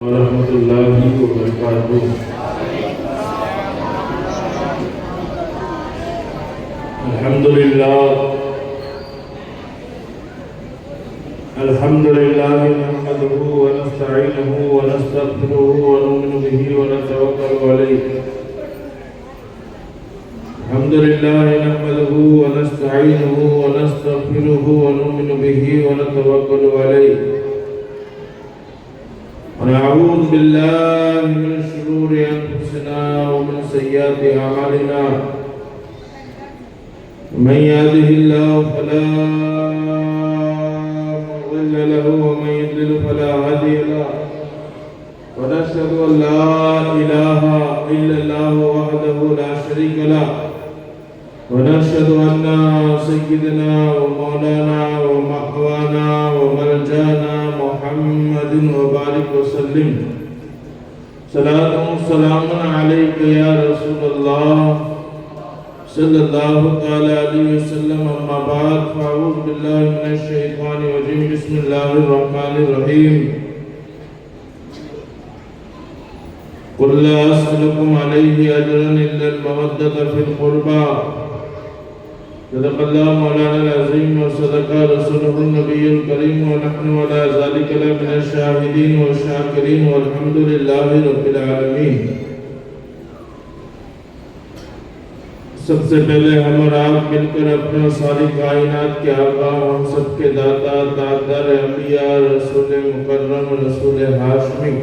ورحمۃ اللہ وبرکاتہ۔ الحمدللہ نحمده ونستعینه ونستغفره ونؤمن به ونتوکل علیہ۔ الحمدللہ نحمده ونستعینه ونستغفره ونؤمن به ونتوکل علیہ، ونعوذ باللہ من شرور انفسنا ومن سیئات اعمالنا، من يهده الله فلا مضل له ومن يضلل فلا هادي له، ونشهد ان لا اله الا الله وحده لا شريك له، ونشهد ان سيدنا ومولانا ومأوانا وملجانا محمد وبارك وسلم صلاة وسلام عليك يا رسول الله صلى الله تعالى عليه وسلم، اما بعد فاعوذ بالله من الشيطان الرجيم، بسم الله الرحمن الرحيم، قل لا أسألكم عليه أجرا إلا المودة في القربى، صدق الله مولانا العظيم وصدق رسوله النبي الكريم، ونحن على ذلك لمن الشاهدين والشاكرين، والحمد لله رب العالمين۔ سب سے پہلے ہم اور آپ مل کر اپنے ساری کائنات کے آقا، ہم سب کے داتا، تاجدار انبیاء، رسول مکرم، رسول ہاشمی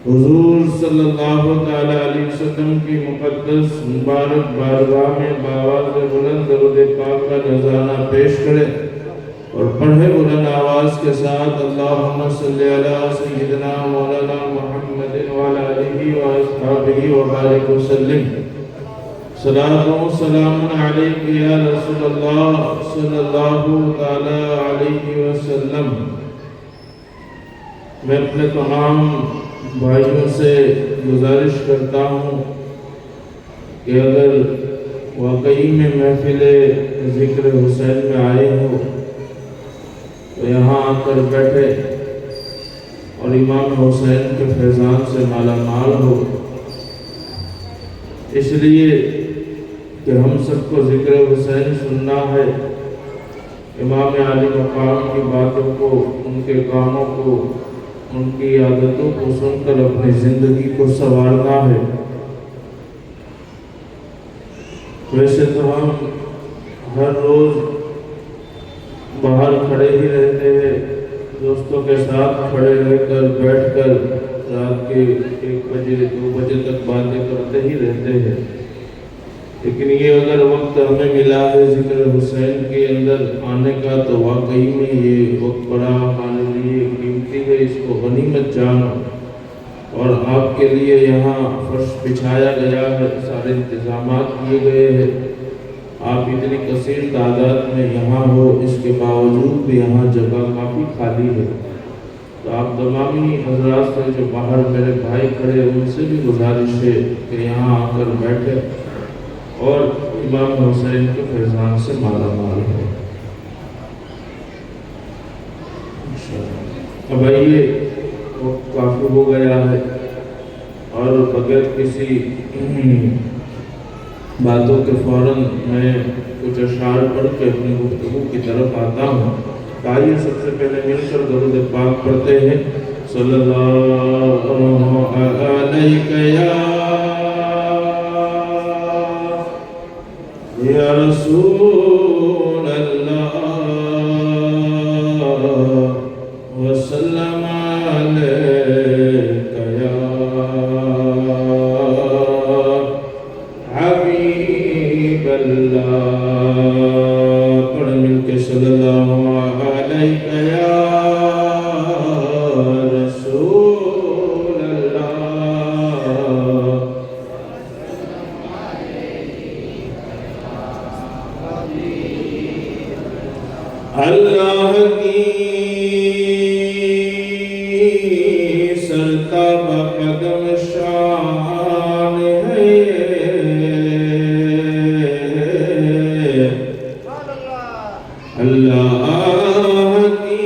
حضور صلی اللہ تعالی علیہ وسلم کی مقدس مبارک بارگاہ میں بآواز بلند درود پاک کا نذرانہ پیش کرے اور پڑھے بلند آواز کے ساتھ اللہم صلی علی سیدنا مولانا محمد وعلی آلہ واصحابہ وبارک وسلم، صلاۃ و سلام علیک یا رسول اللہ صلی اللہ تعالی علیہ وسلم۔ میں اپنے تمام بھائیوں سے گزارش کرتا ہوں کہ اگر واقعی میں محفل ذکر حسین میں آئے ہو تو یہاں آ کر بیٹھے اور امام حسین کے فیضان سے مالا مال ہو، اس لیے کہ ہم سب کو ذکر حسین سننا ہے، امام علی مقام کی باتوں کو، ان کے کاموں کو، ان کی عادتوں کو سن کر اپنی زندگی کو سنوارنا ہے۔ ویسے تو ہم ہر روز باہر کھڑے ہی رہتے ہیں، دوستوں کے ساتھ کھڑے رہ کر بیٹھ کر رات کے 1 بجے 2 بجے تک باتیں کرتے ہی رہتے ہیں، لیکن یہ اگر وقت ہمیں ملا ہے ذکر حسین کے اندر آنے کا تو واقعی میں یہ وقت بڑا ہمارے لیے قیمتی ہے، اس کو غنیمت جانو۔ اور آپ کے لیے یہاں فرش بچھایا گیا ہے، سارے انتظامات کیے گئے ہیں، آپ اتنی کثیر تعداد میں یہاں ہو، اس کے باوجود بھی یہاں جگہ کافی خالی ہے، تو آپ تمامی حضرات سے جو باہر میرے بھائی کھڑے ہیں ان سے بھی گزارش ہے کہ یہاں آ کر بیٹھے اور امام حسین کے فیضان سے مالا مال ہو۔ اب آئیے، وقت کافی ہو گیا ہے اور بغیر کسی باتوں کے فوراً میں کچھ اشعار پڑھ کے اپنی گفتگو کی طرف آتا ہوں۔ آئیے سب سے پہلے مل کر درود پاک پڑھتے ہیں، صلی اللہ علیہ یا رسول اللہ وسلم علیک یا حبیب اللہ۔ پڑھ مل کے صلی اللہ علیک یا رسول اللہ، اللہ کی سرتاب قدم شان ہے، اللہ کی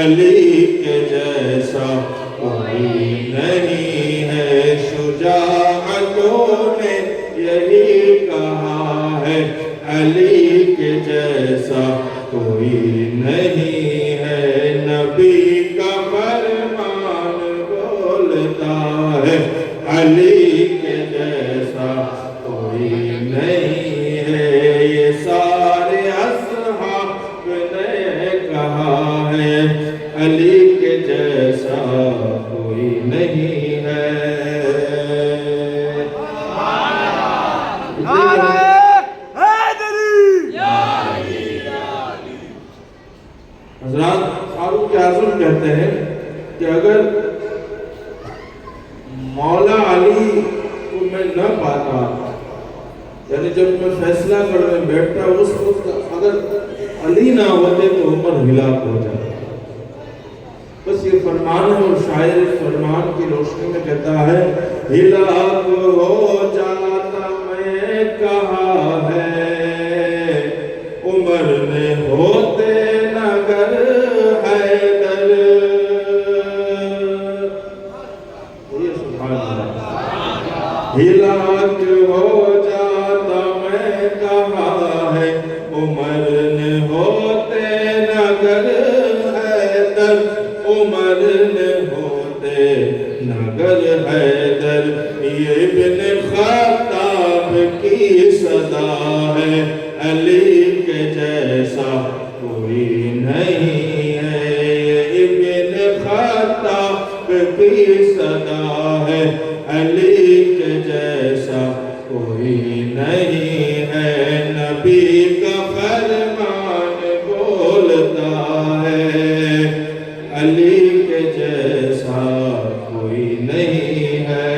علی کے جیسا کوئی نہیں ہے، شجاعتوں نے یہی کہا ہے، علی کے جیسا کوئی نہیں ہے، نبی کا فرمان بولتا ہے، علی کے جیسا کوئی نہیں ہے، یہ سارے اصحاب نے کہا ہے، علی کے جیسا کوئی نہیں ہے۔ حضرات فاروق اعظم کہتے ہیں کہ اگر مولا علی کو میں نہ پاتا، یعنی جب میں فیصلہ کرنے بیٹھتا اس وقت اگر علی نہ ہوتے تو عمر ہلاک ہو جاتا۔ بس یہ فرمان ہے، اور شاعر اس فرمان کی روشنی میں کہتا ہے، ہلاک ہو جاتا میں کہا ہے، عمر نے ہوتے نگر حیدر۔ یہ سبحان اللہ، ہلاک ہو جاتا میں کہا ہے، عمر نے ہوتے نگر حیدر، عمر نے ہوتے نگر حیدر، یہ ابن خطاب کی صدا ہے، علی کے جیسا کوئی نہیں ہے، یہ ابن خطاب کی صدا ہے، علی کے جیسا کوئی نہیں ہے، نبی کا فرمان بولتا ہے، علی کے جیسا کوئی نہیں ہے۔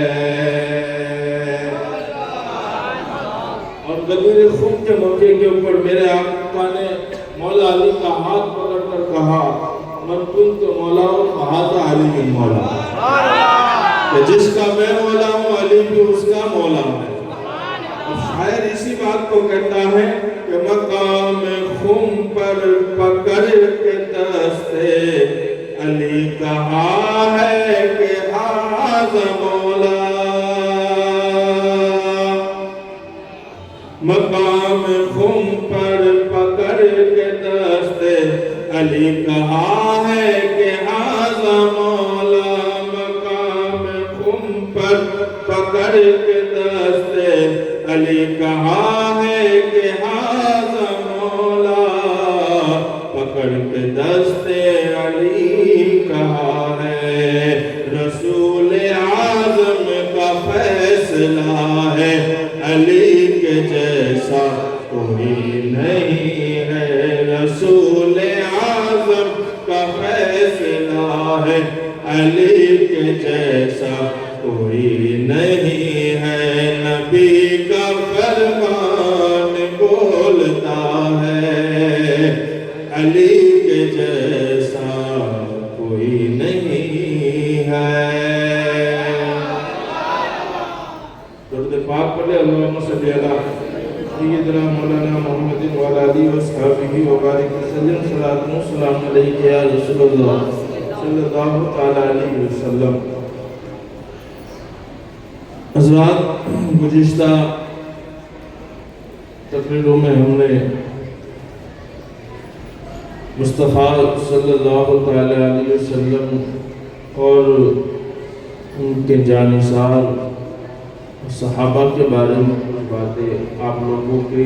اور غدیر خم کے موقع کے اوپر میرے آقا نے مولا علی کا ہاتھ پکڑ کر کہا، من کنت مولا فہذا علی من مولا، کہ جس کا میں مولا ہوں علی بھی اس کا مولا ہے۔ اور شاعر اسی بات کو کہتا ہے کہ مقام خم پر پکڑ کے دستے علی کہا ہے کہ ھذا مولا، مقام خم پر پکڑ کے دستے علی کہا ہے کہ ھذا مولا، مقام خم پر پکڑ کے دستے علی کہا ہے کہ ھذا مولا، پکڑ کے دستے علی کہا ہے، رسول اعظم کا فیصلہ ہے، علی کے جیسا کوئی نہیں ہے، رسول اعظم کا فیصلہ ہے، علی کے جیسا کوئی نہیں ہے، نبی کا فرمان بولتا ہے، علی کے جیسا کوئی نہیں ہے۔ درود پاک پڑھے، اللہم صلی علی سیدنا مولانا محمد وعلی آلہ وصحبہ وبارک وسلم، صلاۃ و سلام علیک یا رسول اللہ صلی اللہ تعالی علیہ وسلم۔ حضرات گزشتہ تقریروں میں ہم نے مصطفیٰ صلی اللہ تعالی علیہ وسلم اور ان کے جانثار صحابہ کے بارے میں کچھ باتیں آپ لوگوں کے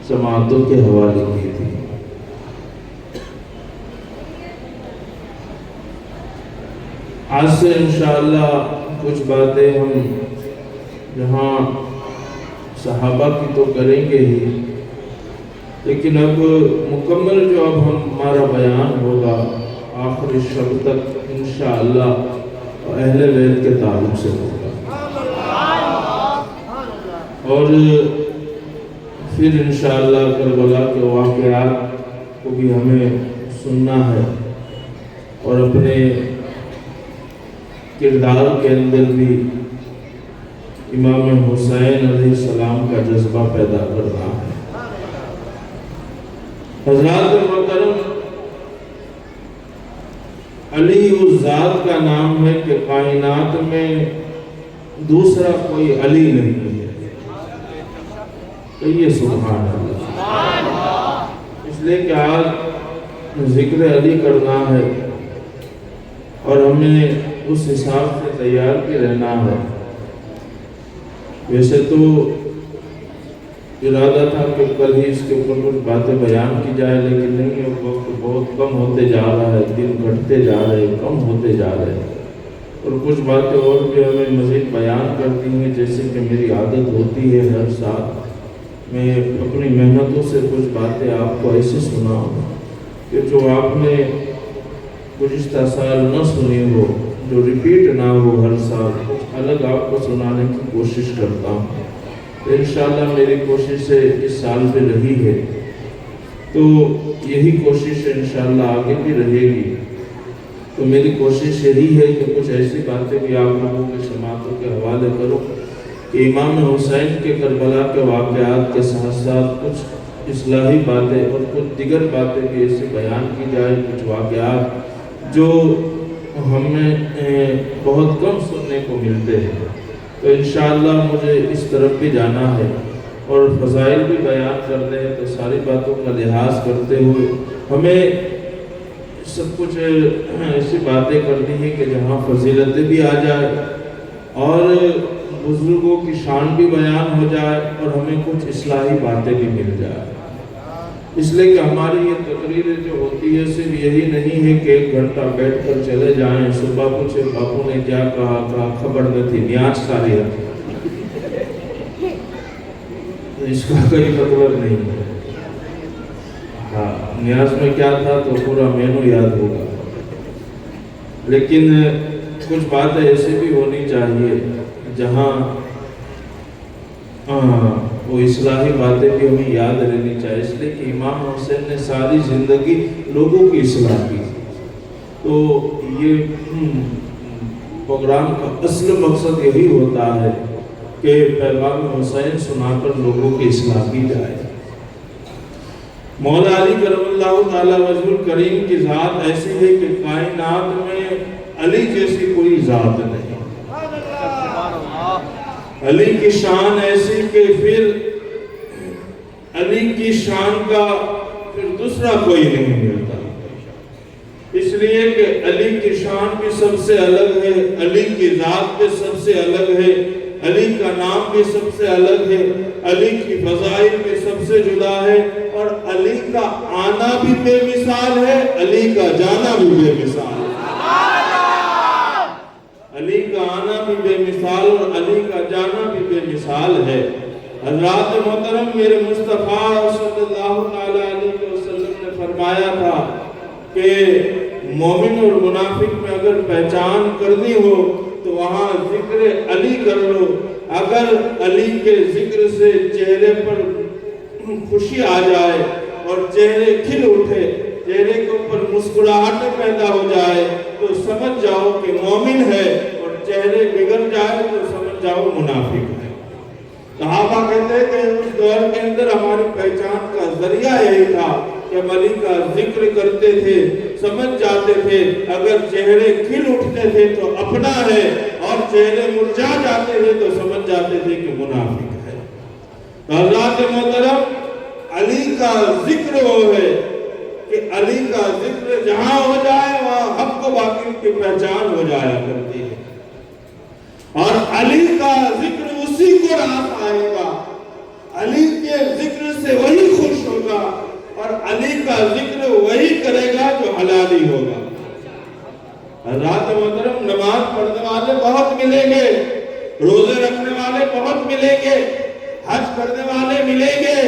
سماعتوں کے حوالے کی تھی۔ آج سے انشاءاللہ کچھ باتیں ہم جہاں صحابہ کی تو کریں گے ہی، لیکن اب مکمل جو اب ہمارا بیان ہوگا آخری شب تک انشاءاللہ اہل بیت کے تعلق سے ہوگا، اور پھر انشاءاللہ کربلا کے واقعات کو بھی ہمیں سننا ہے، اور اپنے کردار کے اندر بھی امام حسین علیہ السلام کا جذبہ پیدا کرنا ہے۔ حضرات محترم، علی اس ذات کا نام ہے کہ کائنات میں دوسرا کوئی علی نہیں ہے. کہیے سبحان اللہ. اس لیے کہ آج ذکر علی کرنا ہے اور ہمیں اس حساب سے تیار کے رہنا ہے. ویسے تو ارادہ تھا کہ کل ہی اس کے اوپر کچھ باتیں بیان کی جائے، لیکن نہیں، وقت بہت کم ہوتے جا رہا ہے، دن گھٹتے جا رہے ہیں، کم ہوتے جا رہے ہیں، اور کچھ باتیں اور بھی ہمیں مزید بیان کرتی ہیں. جیسے کہ میری عادت ہوتی ہے ہر سال میں اپنی محنتوں سے کچھ باتیں آپ کو ایسے سناؤں کہ جو آپ نے گزشتہ سال نہ سنی ہو، جو ریپیٹ نہ ہو، ہر سال کچھ الگ آپ کو سنانے کی کوشش کرتا ہوں. انشاءاللہ میری کوشش سے اس سال بھی رہی ہے، تو یہی کوشش انشاءاللہ آگے بھی رہے گی. تو میری کوشش یہی ہے کہ کچھ ایسی باتیں بھی آپ لوگوں کے سماعتوں کے حوالے کرو کہ امام حسین کے کربلا کے واقعات کے ساتھ ساتھ کچھ اصلاحی باتیں اور کچھ دیگر باتیں بھی ایسے بیان کی جائے، کچھ واقعات جو ہمیں بہت کم سننے کو ملتے ہیں. تو انشاءاللہ مجھے اس طرف بھی جانا ہے اور فضائل بھی بیان کرنے ہیں. تو ساری باتوں کا لحاظ کرتے ہوئے ہمیں سب کچھ ایسی باتیں کرنی ہے کہ جہاں فضیلتیں بھی آ جائے اور بزرگوں کی شان بھی بیان ہو جائے اور ہمیں کچھ اصلاحی باتیں بھی مل جائے. اس لیے کہ ہماری یہ تقریریں جو ہوتی ہے صرف یہی نہیں ہے کہ 1 گھنٹہ بیٹھ کر چلے جائیں، صبح پوچھے باپو نے کیا کہا خبر نہ تھی، نیاز ساری ہے. اس کا کوئی مطلب نہیں ہے. ہاں، نیاز میں کیا تھا تو پورا مینو یاد ہوگا، لیکن کچھ باتیں ایسی بھی ہونی چاہیے جہاں وہ اصلاحی باتیں بھی ہمیں یاد رہنی چاہیے. اس لیے کہ امام حسین نے ساری زندگی لوگوں کی اصلاح کی. تو یہ پروگرام کا اصل مقصد یہی ہوتا ہے کہ پیغام حسین سنا کر لوگوں کی اصلاح کی جائے. مولا علی کرم اللہ تعالی وجہ الکریم کی ذات ایسی ہے کہ کائنات میں علی جیسی کوئی ذات نہیں. علی کی شان ایسی کہ پھر علی کی شان کا پھر دوسرا کوئی نہیں ملتا. اس لیے کہ علی کی شان بھی سب سے الگ ہے، علی کی ذات بھی سب سے الگ ہے، علی کا نام بھی سب سے الگ ہے، علی کی فضائل بھی سب سے جدا ہے، اور علی کا آنا بھی بے مثال ہے، علی کا جانا بھی بے مثال ہے. علی کا آنا بھی بے مثال اور علی کا جانا بھی بے مثال ہے. حضرات محترم، میرے مصطفیٰ صلی اللہ علیہ وسلم نے فرمایا تھا کہ مومن اور منافق میں اگر پہچان کرنی ہو تو وہاں ذکر علی کر لو. اگر علی کے ذکر سے چہرے پر خوشی آ جائے اور چہرے کھل اٹھے، چہرے کے اوپر مسکراہٹ پیدا ہو جائے تو سمجھ جاؤ کہ مومن ہے، اور چہرے بگڑ جائے تو سمجھ جاؤ منافق ہے. صحابہ کہتے ہیں کہ اس دور کے اندر ہماری پہچان کا ذریعہ یہی تھا کہ ہم علی کا ذکر کرتے تھے، سمجھ جاتے تھے. اگر چہرے کھل اٹھتے تھے تو اپنا ہے، اور چہرے مرجھا جاتے تھے تو سمجھ جاتے تھے کہ منافق ہے. حضرات محترم، علی کا ذکر وہ ہے کہ علی کا ذکر جہاں ہو جائے وہاں حق و باطل کی پہچان ہو جایا کرتی ہے، اور علی کا ذکر اسی کو راس آئے گا، علی کے ذکر سے وہی خوش ہوگا، اور علی کا ذکر وہی کرے گا جو حلالی ہوگا. حضرات محترم، نماز پڑھنے والے بہت ملیں گے، روزے رکھنے والے بہت ملیں گے، حج کرنے والے ملیں گے،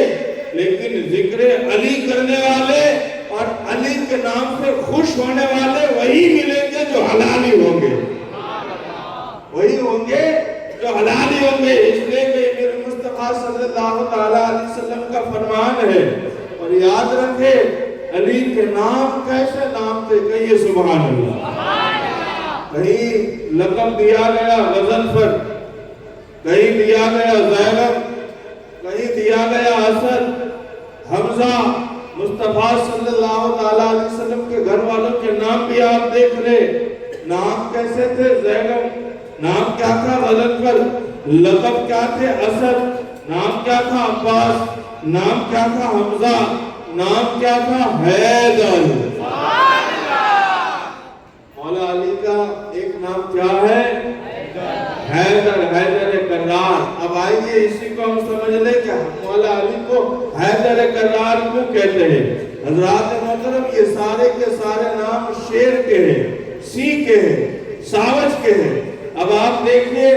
لیکن ذکر علی کرنے والے اور علی کے نام سے خوش ہونے والے وہی ملیں گے جو حلالی ہوں گے، وہی ہوں گے جو حلالی ہوں گے. اس لیے کہ میرے مصطفیٰ صلی اللہ علیہ وسلم کا فرمان ہے. اور یاد رکھے علی کے نام کیسے نام تھے، کہیے سبحان اللہ. کہیں لقب دیا گیا غضنفر، کہیں دیا گیا زینب، کہیں دیا گیا اسد، حمزہ. مصطفیٰ صلی اللہ علیہ وسلم کے گھر والوں کے نام بھی بھی آپ دیکھ لیں نام کیسے تھے؟ زیغم نام کیا تھا؟ غضنفر لقب کیا تھے؟ اسد نام کیا تھا؟ عباس نام کیا تھا؟ حمزہ نام کیا تھا؟ حیدر مولا علی کا ایک نام کیا ہے؟ حیدر حیدر کرار اب آئیے اسی کو ہم سمجھ لیں کہ مولا علی کو حیدر کرار کیوں کہتے ہیں حضرات محترم یہ سارے کے سارے نام شیر کے ہیں سی کے ہیں ساوج کے ہیں اب آپ دیکھیے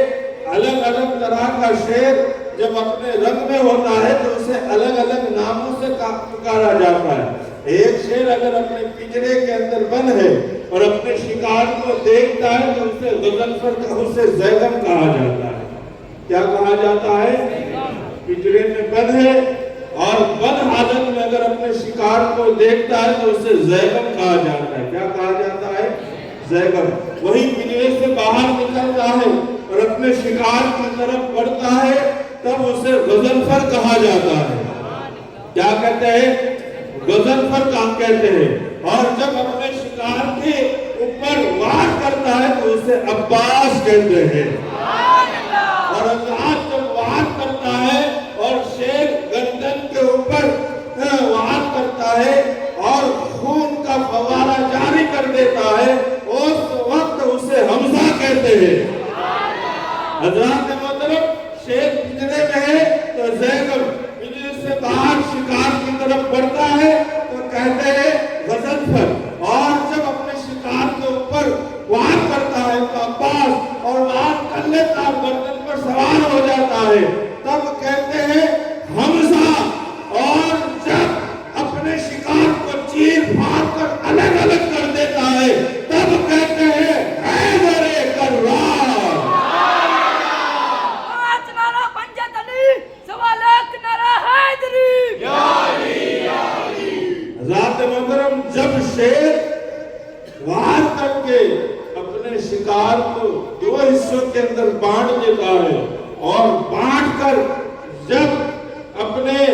الگ الگ طرح کا شیر جب اپنے رنگ میں ہوتا ہے تو اسے الگ الگ ناموں سے پکارا جاتا ہے ایک شیر اگر اپنے پنجرے کے اندر بند ہے اور اپنے شکار کو دیکھتا ہے تو اسے غضنفر اسے زیغم کہا جاتا ہے کیا کہا جاتا ہے پنجرے میں بند ہے اور بند حالت میں اگر اپنے شکار کو دیکھتا ہے تو اسے زیغم کہا جاتا ہے کیا کہا جاتا ہے زیغم وہی پنجرے سے باہر نکلتا ہے اور اپنے شکار کی طرف بڑھتا ہے تب اسے غضنفر کہا جاتا ہے کیا کہتے ہیں غضنفر کہتے ہیں اور جب اپنے شکار کے اوپر وار کرتا ہے تو اسے عباس کہتے ہیں اور اللہ جب وار کرتا ہے اور شیر گردن کے اوپر وار کرتا ہے اور خون کا فوارہ جاری کر دیتا ہے اس وقت اسے حمزہ کہتے ہیں حضرات محترم شیر پنجرے میں ہے تو زیغم پنجرے سے باہر شکار کی طرف بڑھتا ہے تو کہتے ہیں غضنفر اور جب اپنے شکار کے اوپر وار کرتا ہے تو عباس اور وار کر لیتا ہے گردن پر سوار ہو جاتا ہے تب کہتے ہیں حمزہ اور جب اپنے شکار کو چیر پھاڑ کر الگ الگ کر دیتا ہے تب کہتے ہیں حیدر کرار حضرات محترم جب شیر وار کر کے اپنے شکار کو دو حصوں کے اندر بانٹ دیتا ہے اور بانٹ کر جب اپنے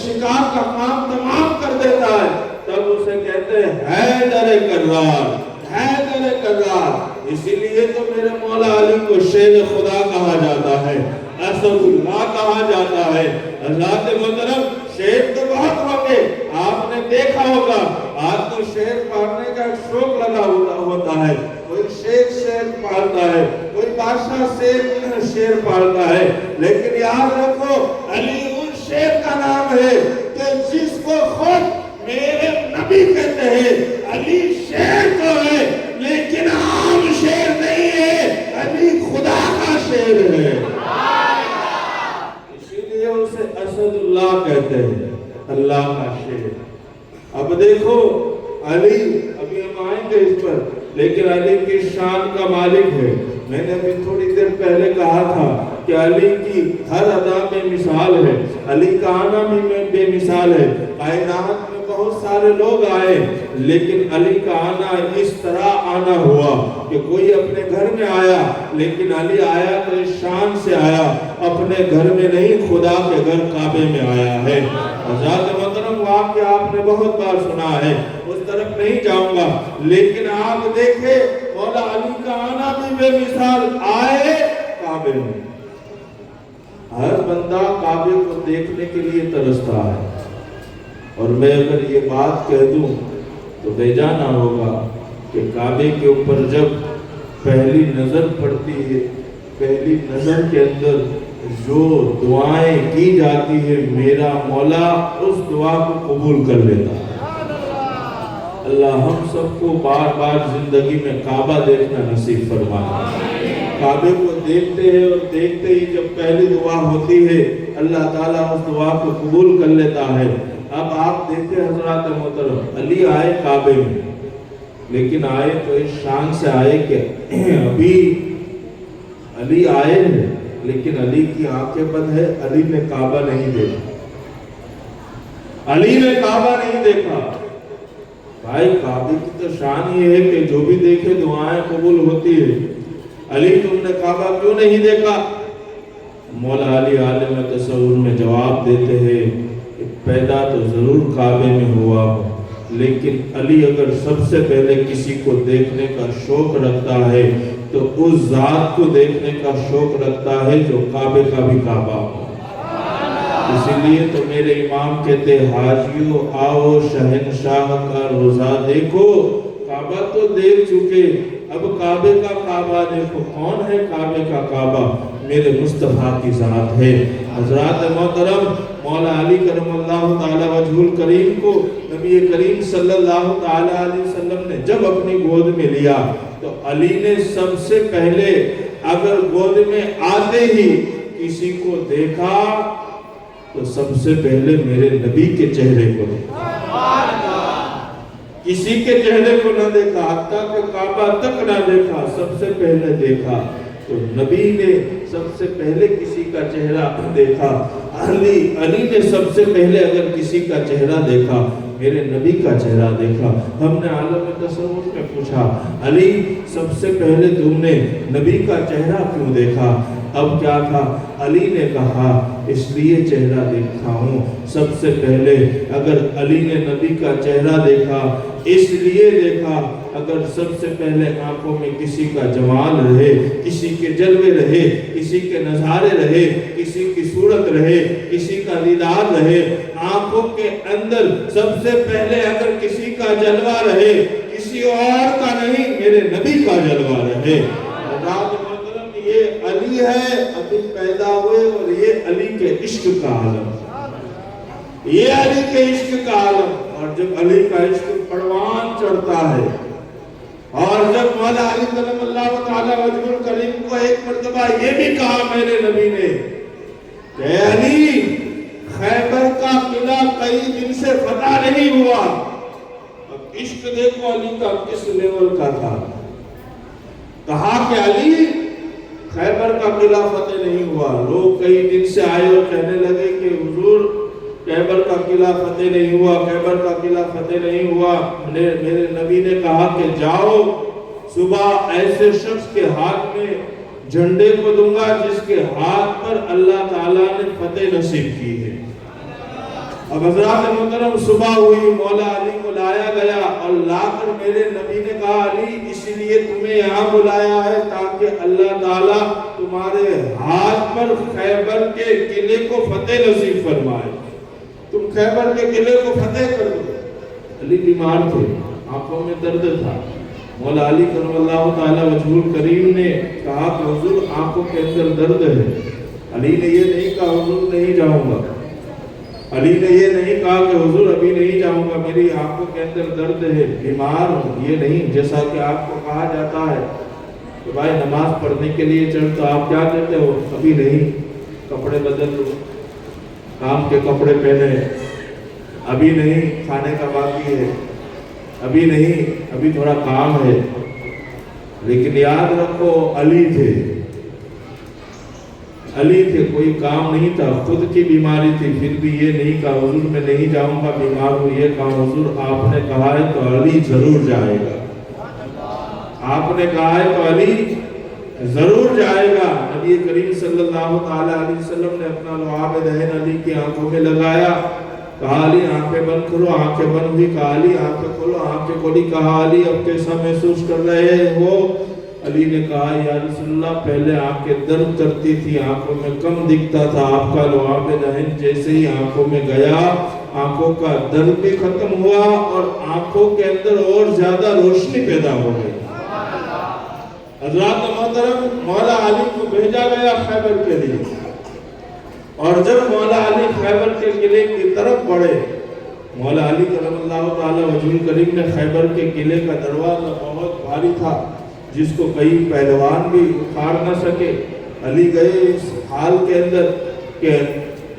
شکار کا کام تمام کر دیتا ہے تب اسے کہتے ہیں حیدر کرار حیدر کرار اسی لیے تو میرے مولا علی کو شیر خدا کہا جاتا ہے اسد اللہ کہا جاتا ہے حضرات محترم شیر تو بہت ہوں گے آپ نے دیکھا ہوگا آج تو شیر پالنے کا شوق لگا ہوتا ہے کوئی شیر پالتا ہے کوئی بادشاہ شیر پالتا ہے لیکن یاد رکھو علی اس شیر کا نام ہے کہ جس کو خود میرے نبی کہتے ہیں علی شیر تو ہے لیکن عام شیر نہیں ہے علی خدا کا شیر ہے اسے اسد اللہ کہتے ہیں اللہ کا شیر اب دیکھو علی ابھی ہم آئیں گے اس پر لیکن علی کی شان کا مالک ہے میں نے ابھی تھوڑی دیر پہلے کہا تھا کہ علی کی ہر ادا میں مثال ہے علی کا آنا بھی بے مثال ہے کائنات میں بہت سارے لوگ آئے لیکن علی کا آنا اس طرح آنا ہوا کہ کوئی اپنے گھر میں آیا لیکن علی آیا تو اس شان سے آیا اپنے گھر میں نہیں خدا کے گھر کعبے میں آیا ہے حضرات محترم واقعہ آپ نے بہت بار سنا ہے اس طرف نہیں جاؤں گا لیکن آپ دیکھیں مولا علی کا آنا بھی بے مثال آئے کعبے میں ہر بندہ کعبے کو دیکھنے کے لیے ترستا ہے اور میں اگر یہ بات کہہ دوں تو بے جانا ہوگا کہ کعبے کے اوپر جب پہلی نظر پڑتی ہے پہلی نظر کے اندر جو دعائیں کی جاتی ہے میرا مولا اس دعا کو قبول کر لیتا ہے اللہ ہم سب کو بار بار زندگی میں کعبہ دیکھنا نصیب فرمائے کعبے کو دیکھتے ہیں اور دیکھتے ہی جب پہلی دعا ہوتی ہے اللہ تعالیٰ اس دعا کو قبول کر لیتا ہے اب آپ دیکھتے حضرات محترم علی آئے کعبے میں لیکن آئے تو اس شان سے آئے کہ ابھی علی آئے ہیں لیکن علی کی آنکھیں بند ہے علی نے کعبہ نہیں دیکھا علی نے کعبہ نہیں دیکھا بھائی کعبے کی تو شان یہ ہے کہ جو بھی دیکھے دعائیں قبول ہوتی ہے علی تم نے کعبہ کیوں نہیں دیکھا مولا علی عالم تصور میں جواب دیتے ہیں کہ پیدا تو ضرور کعبے میں ہوا ہوں لیکن علی اگر سب سے پہلے کسی کو دیکھنے کا شوق رکھتا ہے تو اس ذات کو دیکھنے کا شوق رکھتا ہے جو کعبے کا بھی کعبہ ہو۔ اسی لیے تو میرے امام کہتے حاجیو آؤ شہنشاہ کا روزہ دیکھو، کعبہ تو دیکھ چکے، اب کعبے کا کعبہ دیکھو۔ کون ہے کعبے کا کعبہ؟ میرے مصطفیٰ کی ذات ہے۔ حضرات محترم، مولا علی کرم اللہ تعالی وجہ الکریم کو نبی کریم صلی اللہ تعالی علیہ وسلم نے جب اپنی گود میں لیا تو علی نے سب سے پہلے اگر گود میں آتے ہی کسی کو دیکھا تو سب سے پہلے میرے نبی کے چہرے کو دیکھا، کسی کے چہرے کو نہ دیکھا، حتیٰ کہ کعبہ تک نہ دیکھا، سب سے پہلے دیکھا تو نبی نے سب سے پہلے کسی کا چہرہ دیکھا۔ علی نے سب سے پہلے اگر کسی کا چہرہ دیکھا میرے نبی کا چہرہ دیکھا۔ ہم نے عالم تصور میں پوچھا علی سب سے پہلے تم نے نبی کا چہرہ کیوں دیکھا؟ اب کیا تھا؟ علی نے کہا اس لیے چہرہ دیکھا ہوں، سب سے پہلے اگر علی نے نبی کا چہرہ دیکھا اس لیے دیکھا اگر سب سے پہلے آنکھوں میں کسی کا جمال رہے، کسی کے جلوے رہے، کسی کے نظارے رہے، کسی کی صورت رہے، کسی کا دیدار رہے، آنکھوں کے اندر سب سے پہلے اگر کسی کا جلوہ رہے، کسی اور کا نہیں میرے نبی کا جلوہ رہے۔ یہ علی ہے ابھی پیدا ہوئے اور یہ علی کے عشق کا عالم، یہ علی کے عشق کا عالم۔ اور جب علی کا عشق پروان چڑھتا ہے اور جب مولا علی کرم اللہ تعالی وجہ الکریم کو ایک مرتبہ یہ بھی کہا میرے نبی نے کہ علی خیبر کا قلعہ کئی دن سے فتح نہیں ہوا۔ اب عشق دیکھو علی کا کس لیول کا تھا۔ کہا کہ علی خیبر کا قلعہ فتح نہیں ہوا، لوگ کئی دن سے آئے اور کہنے لگے کہ حضور خیبر کا قلعہ فتح نہیں ہوا، خیبر کا قلعہ فتح نہیں ہوا۔ میرے نبی نے کہا کہ جاؤ صبح ایسے شخص کے ہاتھ میں جھنڈے کو دوں گا جس کے ہاتھ پر اللہ تعالیٰ نے فتح نصیب کی ہے۔ اب حضرات محترم صبح ہوئی، مولا علی کو لایا گیا اور لا کر میرے نبی نے کہا علی اسی لیے تمہیں یہاں بلایا ہے تاکہ اللہ تعالیٰ تمہارے ہاتھ پر خیبر کے قلعے کو فتح نصیب فرمائے، تم خیبر کے قلعے کو فتح کر دو۔ علی بیمار تھے، آنکھوں میں درد تھا۔ مولا علی کرم اللہ تعالی وجہ الکریم نے کہا کہ حضور آنکھوں کے اندر درد ہے۔ علی نے یہ نہیں کہا حضور نہیں جاؤں گا، علی نے یہ نہیں کہا کہ حضور ابھی نہیں جاؤں گا، میری آنکھوں کے اندر درد ہے، بیمار ہوں، یہ نہیں۔ جیسا کہ آپ کو کہا جاتا ہے کہ بھائی نماز پڑھنے کے لیے چل تو آپ کیا کہتے ہو؟ ابھی نہیں، کپڑے بدل لو، کام کے کپڑے پہنے، ابھی نہیں، کھانے کا باقی ہے، ابھی نہیں، ابھی تھوڑا کام ہے۔ لیکن یاد رکھو علی تھے، علی تھے، کوئی کام نہیں تھا، خود کی بیماری تھی، پھر بھی یہ نہیں کہا حضور میں نہیں جاؤں گا، بیمار ہوں، یہ کہا حضور آپ نے کہا ہے تو علی ضرور جائے گا، آپ نے کہا ہے تو علی ضرور جائے گا۔ نبی کریم صلی اللہ تعالی علیہ وسلم نے اپنا لعاب دہن علی کی آنکھوں میں لگایا، کہا علی آنکھیں بند کرو، آنکھیں بند ہوئی، کہا علی آنکھیں کھولو، آنکھیں کھولی، کہا علی اب کیسا محسوس کر رہے ہو؟ علی نے کہا یا رسول اللہ پہلے آنکھیں درد کرتی تھی، آنکھوں میں کم دکھتا تھا، آپ کا لعاب دہن جیسے ہی آنکھوں میں گیا آنکھوں کا درد بھی ختم ہوا اور آنکھوں کے اندر اور زیادہ روشنی پیدا ہو گئی۔ حضرات محترم مولا علی کو بھیجا گیا خیبر کے لیے، اور جب مولا علی خیبر کے قلعے کی طرف بڑھے، مولا علی کرم اللہ تعالی وجہ الکریم نے خیبر کے قلعے کا دروازہ بہت بھاری تھا جس کو کئی پہلوان بھی اکھاڑ نہ سکے۔ علی گئے اس حال کے اندر کہ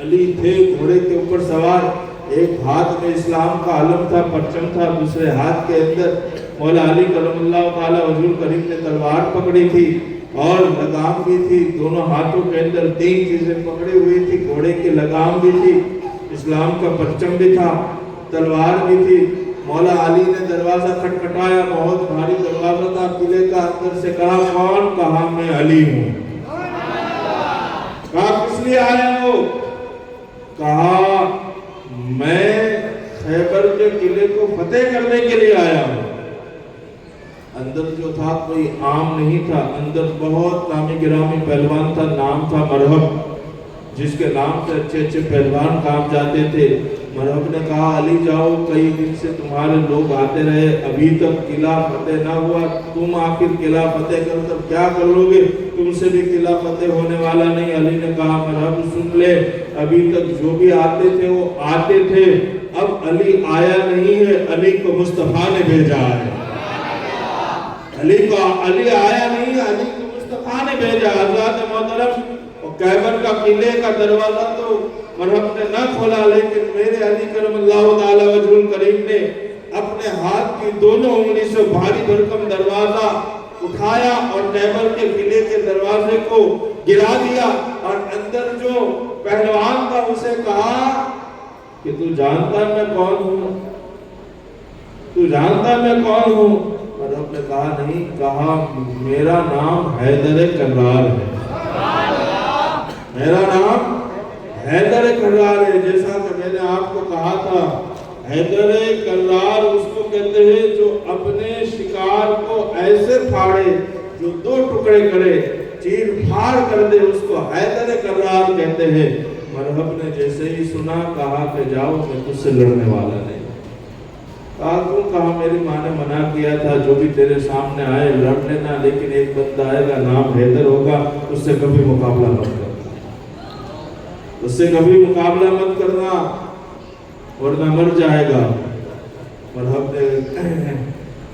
علی تھے گھوڑے کے اوپر سوار، ایک ہاتھ میں اسلام کا علم تھا، پرچم تھا، دوسرے ہاتھ کے اندر مولا علی کرم اللہ تعالی وجہ الکریم نے تلوار پکڑی تھی اور لگام بھی تھی، دونوں ہاتھوں کے اندر تین چیزیں پکڑی ہوئی تھی، گھوڑے کی لگام بھی تھی، اسلام کا پرچم بھی تھا، تلوار بھی تھی۔ مولا علی نے دروازہ کھٹکھٹایا، بہت بھاری دروازہ تھا قلعے کا، اندر سے کہا کون؟ کہا میں علی ہوں۔ کہا کس لیے آئے ہو؟ کہا میں خیبر کے قلعے کو فتح کرنے کے لیے آیا ہوں۔ اندر جو تھا کوئی عام نہیں تھا، اندر بہت نامی گرامی پہلوان تھا، نام تھا مرہب، جس کے نام سے اچھے اچھے پہلوان کام جاتے تھے۔ مرہب نے کہا علی جاؤ، کئی دن سے تمہارے لوگ آتے رہے، ابھی تک قلعہ فتح نہ ہوا، تم آخر قلعہ فتح کر تب کیا کر لو گے؟ تم سے بھی قلعہ فتح ہونے والا نہیں۔ علی نے کہا مرہب سن لے، ابھی تک جو بھی آتے تھے وہ آتے تھے، اب علی آیا نہیں ہے، علی کو مصطفیٰ نے بھیجا ہے۔ علی آیا نہیں ہے، علی کو مصطفیٰ نے بھیجا۔ حضرات محترم، خیبر کا قلعے کا دروازہ تو مرہب نے نہ کھولا، لیکن میرے علی کرم اللہ تعالی وجہ الکریم نے اپنے ہاتھ کی دونوں انگلی سے بھاری بھرکم دروازہ اٹھایا اور خیبر کے قلعے کے دروازے کو گرا دیا، اور اندر جو پہلوان تھا اسے کہا کہ تو جانتا میں کون ہوں؟ تو جانتا میں کون ہوں؟ مرہب نے کہا نہیں۔ کہا میرا نام حیدر کرار ہے، میرا نام حیدر کرار ہے۔ جیسا کہ میں نے آپ کو کہا تھا، حیدر کرار اس کو کہتے ہیں جو اپنے شکار کو ایسے پھاڑے، جو دو ٹکڑے کرے، چیر پھاڑ کر دے، اس کو حیدر کرار کہتے ہیں۔ مرہب نے جیسے ہی سنا کہا کہ جاؤ، میں تجھ سے لڑنے والا نہیں۔ کہا کیوں؟ کہا میری ماں نے منع کیا تھا جو بھی تیرے سامنے آئے لڑ لینا، لیکن ایک بندہ آئے گا نام حیدر ہوگا، اس سے کبھی مقابلہ مت کرنا، اس سے کبھی مقابلہ مت کرنا ورنہ مر جائے گا۔ مرہب نے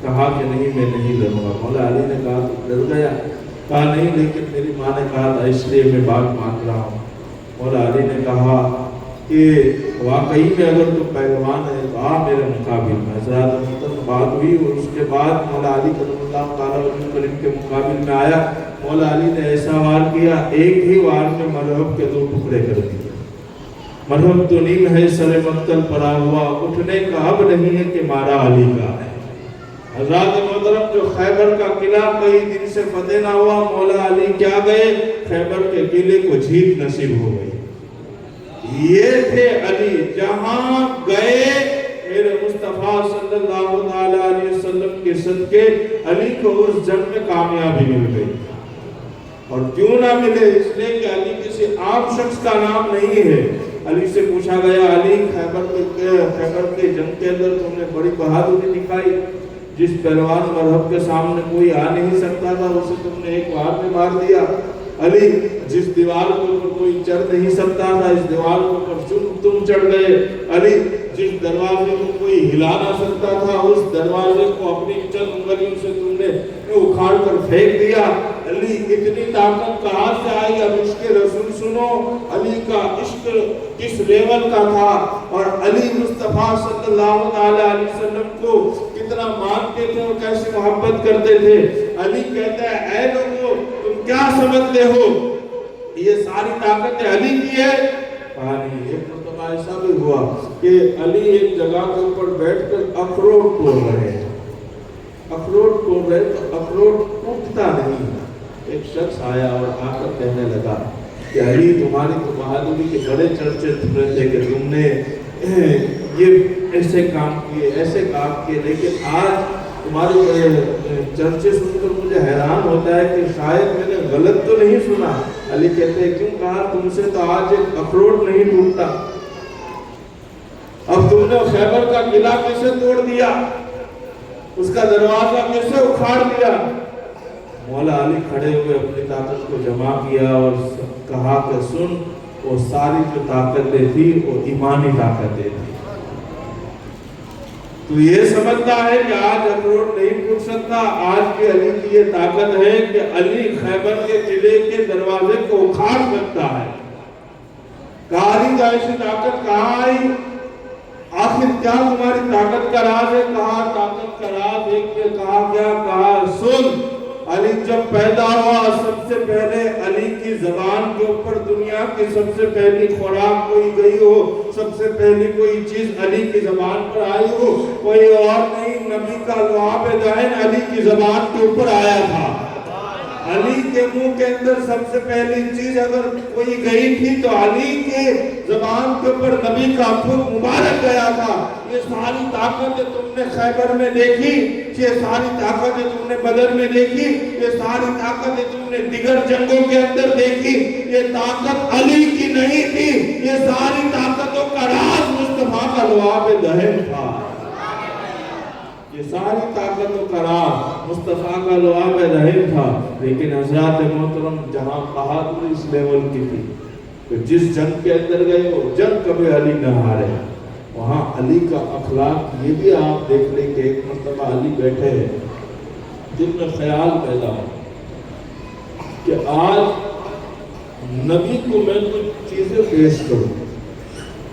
کہا کہ نہیں میں نہیں لڑوں گا۔ مولا علی نے کہا تو ڈر گیا؟ کہا نہیں، لیکن میری ماں نے کہا تھا اس لیے میں بات مان رہا ہوں۔ مولا علی نے کہا کہ واقعی میں اگر تو پہلوان ہے تو آ میرے مقابل میں۔ حضرات محترم بات ہوئی، اور اس کے بعد مولا علی کرم اللہ تعالیٰ وجہ کریم کے مقابل میں آیا۔ مولا علی نے ایسا وار کیا، ایک ہی وار میں مرہب کے دو ٹکڑے کر دیے۔ مرہب تو نیم ہے سر مقتل پڑا ہوا، اٹھنے کا اب نہیں ہے کہ مارا علی کا ہے۔ حضرات محترم، جو خیبر کا قلعہ کئی دن سے فتح نہ ہوا، مولا علی کیا گئے؟ خیبر کے قلعے کو جیت نصیب ہو گئی۔ یہ تھے علی، جہاں گئے میرے مصطفیٰ صلی اللہ علیہ وسلم کے صدقے علی کو اس جنگ میں کامیابی مل گئی۔ اور کیوں نہ ملے؟ اس لیے کہ علی کسی عام شخص کا نام نہیں ہے۔ علی سے پوچھا گیا علی خیبر کے جنگ کے اندر تم نے بڑی بہادری دکھائی، جس پہلوان مرہب کے سامنے کوئی آ نہیں سکتا تھا اسے تم نے ایک وار میں مار دیا۔ علی جس دیوار کے اوپر کوئی چڑھ نہیں سکتا تھا، اس دیوار کے اوپر تم چڑھ گئے۔ علی جس دروازے کو کوئی ہلا نہ سکتا تھا، اس دروازے کو اپنی چند انگلیوں سے تم نے اکھاڑ کر پھینک دیا۔ علی اتنی طاقت کہاں سے آئی؟ اب عشق رسول سنو، علی کا عشق کس لیول کا تھا، اور علی مصطفیٰ صلی اللہ علیہ وسلم کو کتنا مانتے تھے اور کیسے محبت کرتے تھے۔ علی کہتا ہے اے لوگوں تم کیا سمجھتے ہو یہ ساری طاقت علی کی ہے؟ کہا نہیں۔ ایک مرتبہ ایسا بھی ہوا کہ علی ایک جگہ کے اوپر بیٹھ کر اخروٹ توڑ رہے ہیں، اخروٹ توڑ رہے تو اخروٹ ٹوٹتا نہیں۔ ایک شخص آیا اور آ کر کہنے لگا کہ علی تمہاری تو بہادری کے بڑے چرچے سنے تھے کہ تم نے یہ ایسے کام کیے، ایسے کام کیے، لیکن آج تمہارے چرچے سن کر مجھے حیران ہوتا ہے کہ شاید میں نے غلط تو نہیں سنا۔ علی کہتے ہیں کیوں؟ کہا تم سے تو آج ایک اخروٹ نہیں ٹوٹتا، اب تم نے خیبر کا قلعہ کیسے توڑ دیا، اس کا دروازہ کیسے اکھاڑ دیا؟ مولا علی کھڑے ہوئے اپنی طاقت کو جمع کیا اور کہا کہ سن، وہ ساری جو طاقتیں تھی وہ ایمانی طاقتیں تھی۔ تو یہ سمجھتا ہے کہ آج اخروٹ نہیں ٹوٹ سکتا، آج کے علی کی یہ طاقت ہے کہ علی خیبر کے قلعے کے دروازے کو اکھاڑ سکتا ہے۔ کہا علی کا ایسی طاقت کہاں آئی؟ آخر کیا تمہاری طاقت کا راز ہے؟ کہا طاقت کا راز ایک نے کہا کیا؟ کہا سن، علی جب پیدا ہوا سب سے پہلے علی کی زبان کے اوپر دنیا کی سب سے پہلی خوراک کوئی گئی ہو، سب سے پہلی کوئی چیز علی کی زبان پر آئی ہو، کوئی اور نہیں، نبی کا لعاب دہن علی کی زبان کے اوپر آیا تھا۔ علی کے منہ کے اندر سب سے پہلی چیز اگر کوئی گئی تھی تو علی کے زبان کے اوپر نبی کا خود مبارک گیا تھا. یہ ساری طاقتیں تم نے خیبر میں دیکھی, یہ ساری طاقتیں تم نے بدر میں دیکھی, یہ ساری طاقتیں تم نے دیگر جنگوں کے اندر دیکھی. یہ طاقت علی کی نہیں تھی, یہ ساری طاقتوں کا راز مصطفیٰ کا لعاب دہن تھا. یہ ساری طاقتوں کا راز مصطفیٰ کا لعاب دہن تھا. لیکن حضرات محترم جہاں بہادری اس لیول کی تھی کہ جس جنگ کے اندر گئے وہ جنگ کبھی علی نہ ہارے. وہاں علی کا اخلاق یہ بھی آپ دیکھ لیں کہ ایک مرتبہ علی بیٹھے ہیں, دل میں خیال پیدا ہو کہ آج نبی کو میں کچھ چیزیں پیش کروں,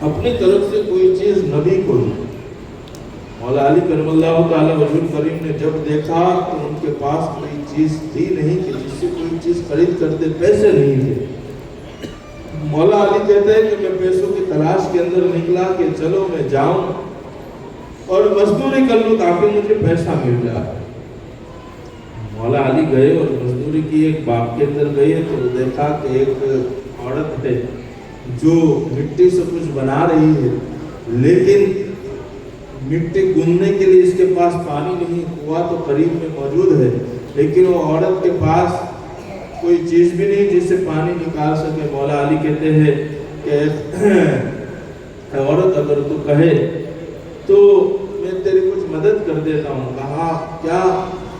اپنی طرف سے کوئی چیز نبی کو دوں. مولا علی کرم اللہ تعالیٰ وجہ کریم نے جب دیکھا تو ان کے پاس کوئی چیز تھی نہیں کہ جس سے کوئی چیز خرید کرتے, پیسے نہیں تھے. مولا علی کہتے ہیں کہ میں پیسوں کی تلاش کے اندر نکلا کہ چلو میں جاؤں اور مزدوری کر لوں تاکہ مجھے پیسہ مل جائے. مولا علی گئے اور مزدوری کی, ایک باغ کے اندر گئے تو دیکھا کہ ایک عورت ہے جو مٹی سے کچھ بنا رہی ہے, لیکن مٹی گندنے کے لیے اس کے پاس پانی نہیں. کنواں تو قریب میں موجود ہے لیکن وہ عورت کے پاس کوئی چیز بھی نہیں جس سے پانی نکال سکے. مولا علی کہتے ہیں کہ عورت اگر تو کہے تو میں تیری کچھ مدد کر دیتا ہوں. کہا کیا؟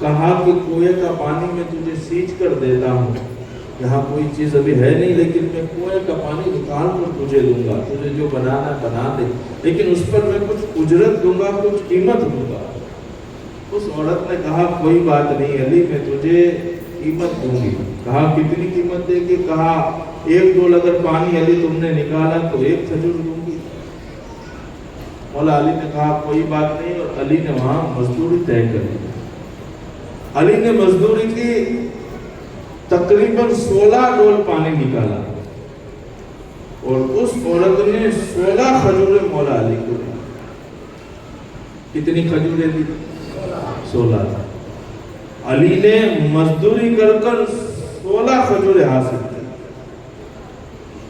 کہا کہ کنویں کا پانی میں تجھے سینچ کر دیتا ہوں. یہاں کوئی چیز ابھی ہے نہیں لیکن میں کنویں کا پانی نکال کر تجھے دوں گا, تجھے جو بنانا بنا دے, لیکن اس پر میں کچھ اجرت دوں گا, کچھ قیمت دوں گا. اس عورت نے کہا کوئی بات نہیں علی, میں تجھے قیمت دوں گی. کہا کتنی قیمت دے گی؟ کہا 1-2 اگر پانی علی تم نے نکالا تو 1 کھجور دوں گی. مولا علی نے کہا کوئی بات نہیں, اور علی نے وہاں مزدوری طے کر دی. علی نے مزدوری کی, تقریباً 16 ڈول پانی نکالا اور اس عورت نے 16 کھجوریں مولا علی کو دی. کتنی کھجوریں دی؟ 16. علی نے مزدوری کر 16 کھجوریں حاصل کی.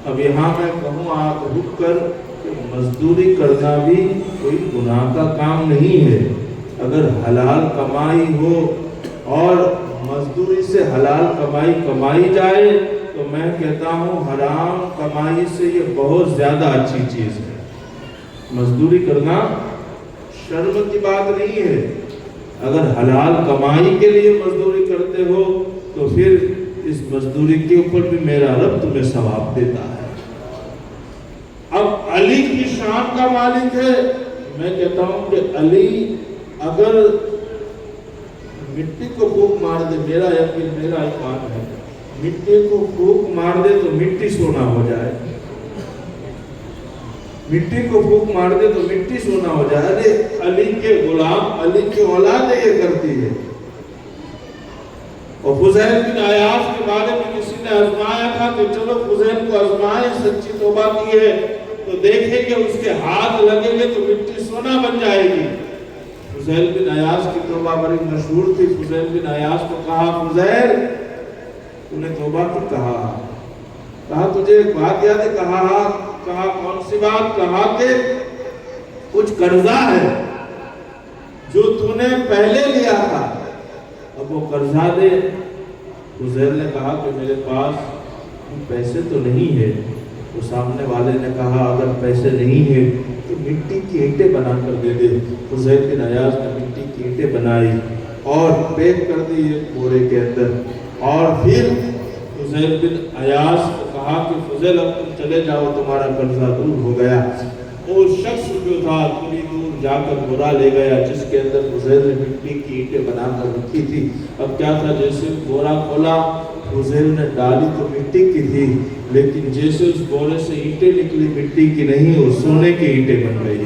اب یہاں میں کہوں آپ رک کر کہ مزدوری کرنا بھی کوئی گناہ کا کام نہیں ہے. اگر حلال کمائی ہو اور مزدوری سے حلال کمائی کمائی جائے تو میں کہتا ہوں حرام کمائی سے یہ بہت زیادہ اچھی چیز ہے. مزدوری کرنا شرم کی بات نہیں ہے. اگر حلال کمائی کے لیے مزدوری کرتے ہو تو پھر اس مزدوری کے اوپر بھی میرا رب تمہیں ثواب دیتا ہے. اب علی کی شان کا مالک ہے. میں کہتا ہوں کہ علی اگر مٹی کو پھونک مار دے, میرا یقین میرا ایمان ہے, مٹی کو پھونک مار دے تو مٹی سونا ہو جائے. مٹی کو پھونک مار دے تو مٹی سونا ہو جائے. علی کے غلام, علی کی اولاد یہ کرتی ہے. اور فضیل بن عیاض کے بارے میں کسی نے آزمایا تھا کہ چلو فضیل کو آزمائے, سچی توبہ کی ہے تو دیکھیں کہ اس کے ہاتھ لگیں گے تو مٹی سونا بن جائے گی. فضیل بن عیاض کی توبہ بڑی مشہور تھی. فضیل بن عیاض کو کہا فضیل تو نے توبہ کی؟ کہا تجھے ایک بات یاد ہے؟ کہا کون سی بات؟ کہا کہ کچھ قرضہ ہے جو تو نے پہلے لیا تھا, اب وہ قرضہ دے. فضیل نے کہا کہ میرے پاس پیسے تو نہیں ہے. تو سامنے والے نے کہا اگر پیسے نہیں ہیں تو مٹی کی اینٹیں بنا کر دے دے. فضیل بن عیاض نے مٹی کی اینٹیں بنائی اور پیک کر دی ایک بورے کے اندر, اور پھر فضیل بن عیاض کو کہا کہ فضیل اب تم چلے جاؤ, تمہارا قرضہ دور ہو گیا. وہ شخص جو تھا تھوڑی دور جا کر بورا لے گیا جس کے اندر فضیل نے مٹی کی اینٹیں بنا کر رکھی تھی. اب کیا تھا, جیسے بورا کھولا فضیل نے ڈالی تو مٹی کی تھی, لیکن جیسے اس بورے سے اینٹیں نکلی مٹی کی نہیں, وہ سونے کی اینٹیں بن گئی.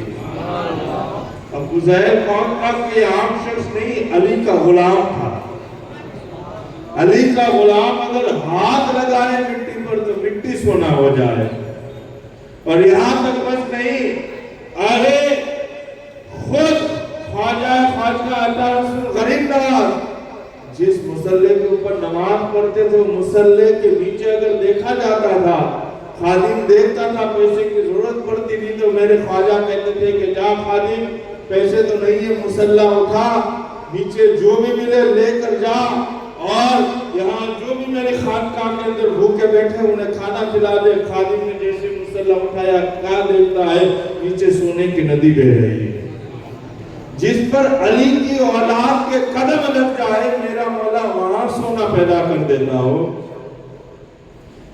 اب فضیل کون تھا؟ کہ عام شخص نہیں, علی کا غلام تھا. علی کا غلام اگر ہاتھ لگائے مٹی پر تو مٹی سونا ہو جائے. اور یہاں تک بس نہیں, ارے خود خواجہ عطا رسول غریب نواز جس مصلے کے اوپر نماز پڑھتے تھے وہ مصلے کے نیچے اگر دیکھا جاتا تھا، خادم دیکھتا تھا پیسے کی ضرورت پڑتی تھی تو میرے خواجہ کہتے تھے کہ جا خادم، پیسے تو نہیں ہے، مصلہ اٹھا، نیچے جو بھی ملے لے کر جا، اور یہاں جو بھی میرے خانقاہ کے اندر بھوکے بیٹھے انہیں کھانا کھلا دے۔ خادم نے جیسے مصلہ اٹھایا، کیا دیکھتا ہے؟ نیچے سونے کی ندی بہہ رہی ہے۔ جس پر علی کی اولاد کے قدم لگ جائے میرا مولا وہاں سونا پیدا کر دیتا ہو،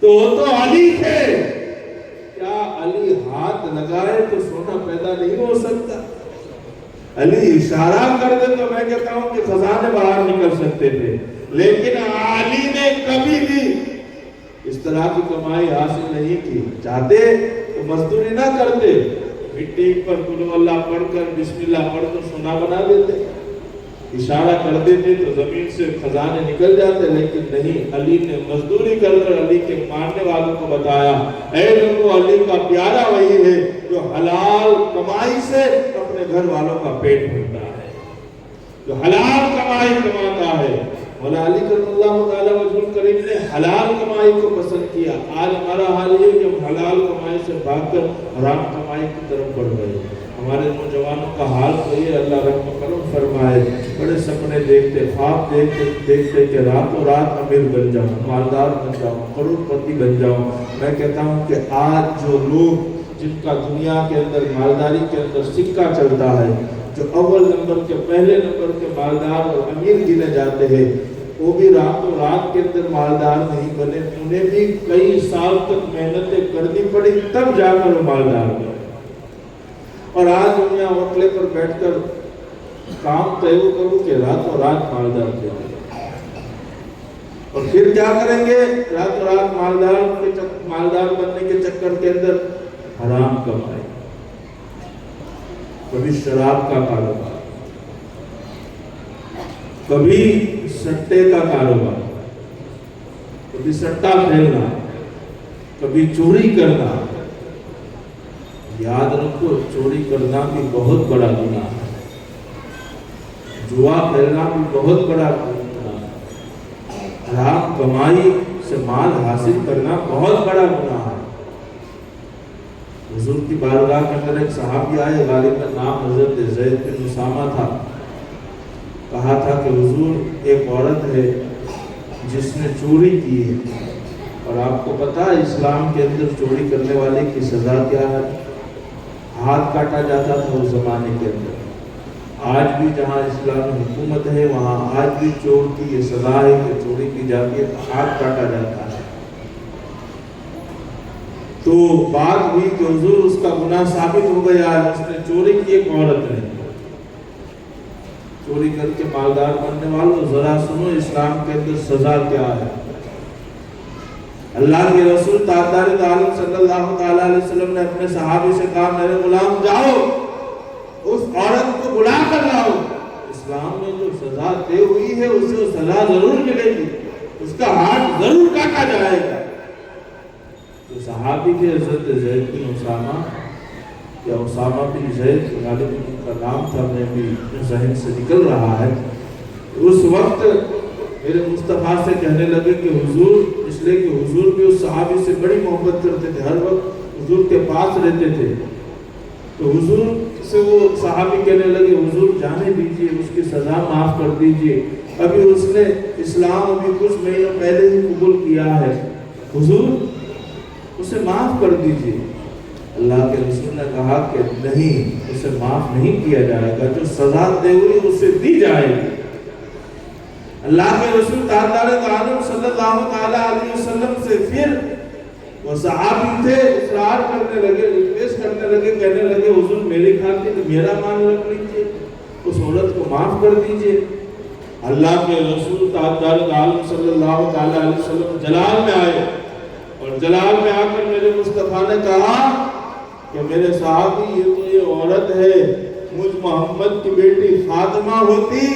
تو وہ تو علی تھے، کیا علی ہاتھ لگائے تو سونا پیدا نہیں ہو سکتا؟ علی اشارہ کر دے تو میں کہتا ہوں کہ خزانے باہر نکل سکتے تھے، لیکن علی نے کبھی بھی اس طرح کی کمائی حاصل نہیں کی۔ چاہتے تو مزدوری نہ کرتے، مٹی پر قل ہو اللہ پڑھ کر بسم اللہ پڑھ کر سونا بنا دیتے، اشارہ کر دیتے تو زمین سے خزانے نکل جاتے، لیکن نہیں، علی نے مزدوری کر کر علی کے ماننے والوں کو بتایا، اے لوگوں، علی کا پیارا وہی ہے جو حلال کمائی سے اپنے گھر والوں کا پیٹ بھرتا ہے، جو حلال کمائی کماتا ہے۔ مولا علی کرم اللہ تعالیٰ وجہ الکریم نے حلال کمائی کو پسند کیا۔ آج ہمارا حال یہ کہ ہم حلال کمائی سے بھاگ کر حرام کمائی کی طرف بڑھ گئے۔ ہمارے نوجوانوں کا حال تو یہ، اللہ رحم و کرم فرمائے، بڑے سپنے دیکھتے، خواب دیکھتے کہ راتوں رات امیر بن جاؤں، مالدار بن جاؤں، کروڑ پتی بن جاؤں۔ میں کہتا ہوں کہ آج جو لوگ جن کا دنیا کے اندر مالداری کے اندر سکہ چلتا ہے، جو اول نمبر کے پہلے نمبر کے مالدار اور امیر گنے جاتے ہیں، وہ بھی راتوں رات کے اندر مالدار نہیں بنے، انہیں بھی کئی سال تک محنتیں کرنی پڑی تب جا کر وہ مالدار بنے۔ اور آج دنیا وکلے پر بیٹھ کر کام طے کروں کہ راتوں رات مالدار بنے، اور پھر کیا کریں گے؟ راتوں رات مالدار بننے کے چکر کے اندر حرام کمائی، کبھی شراب کا کاروبار، کبھی سٹے کا کاروبار، کبھی سٹا کھیلنا، کبھی چوری کرنا۔ یاد رکھو، چوری کرنا بھی بہت بڑا گناہ ہے، جوا کھیلنا بھی بہت بڑا گناہ ہے، حرام کمائی سے مال حاصل کرنا بہت بڑا گناہ ہے۔ حضور کی بارگاہ کے اندر ایک صحابی آئے، غالباً نام حضرت زید بن اسامہ تھا۔ کہا تھا کہ حضور، ایک عورت ہے جس نے چوری کی ہے، اور آپ کو پتا ہے اسلام کے اندر چوری کرنے والے کی سزا کیا ہے؟ ہاتھ کاٹا جاتا تھا اس زمانے کے اندر۔ آج بھی جہاں اسلامی حکومت ہے وہاں آج بھی چور کی یہ سزا ہے کہ چوری کی جاتی ہے تو ہاتھ کاٹا جاتا ہے۔ تو بات ہوئی کہ حضور اس کا گناہ ثابت ہو گیا ہے، اس نے چوری کی، ایک عورت نے چوری کر کے مالدار بننے والوں، ذرا سنو اسلام کے اندر سزا کیا ہے۔ اللہ کے رسول تاجدار عالم صلی اللہ علیہ وسلم نے اپنے صحابی سے کہا، میرے غلام جاؤ اس عورت کو بلا کر لاؤ، اسلام میں جو سزا طے ہوئی ہے اسے سزا ضرور ملے گی، اس کا ہاتھ ضرور کاٹا جائے گا۔ تو صحابی کے حضرت زید بن اسامہ یا اسامہ بن زید، غالباً ان کا نام تھا، میں بھی ذہن سے نکل رہا ہے، اس وقت میرے مصطفیٰ سے کہنے لگے کہ حضور، اس لیے کہ حضور بھی اس صحابی سے بڑی محبت کرتے تھے، ہر وقت حضور کے پاس رہتے تھے، تو حضور سے وہ صحابی کہنے لگے، حضور جانے دیجئے، اس کی سزا معاف کر دیجئے، ابھی اس نے اسلام ابھی کچھ مہینوں پہلے ہی قبول کیا ہے، حضور اسے معاف کر دیجئے۔ اللہ کے رسول نے کہا کہ نہیں، اسے معاف نہیں کیا جائے گا، جو سزا دے ہوئی اسے دی جائے گی۔ اللہ کے رسول تاجدار عالم صلی اللہ علیہ وسلم سے پھر وہ صحابی تھے اصرار کرنے لگے، ریکویسٹ کرنے لگے، کہنے لگے حضور میری خاطر میرا مان رکھ لیجیے، اس عورت کو معاف کر دیجیے۔ اللہ کے رسول تاجدار عالم صلی اللہ علیہ وسلم جلال میں آئے، اور جلال میں آ کر میرے مصطفیٰ نے کہا کہ میرے صحابی یہ عورت ہے، مجھ محمد کی بیٹی فاطمہ ہوتی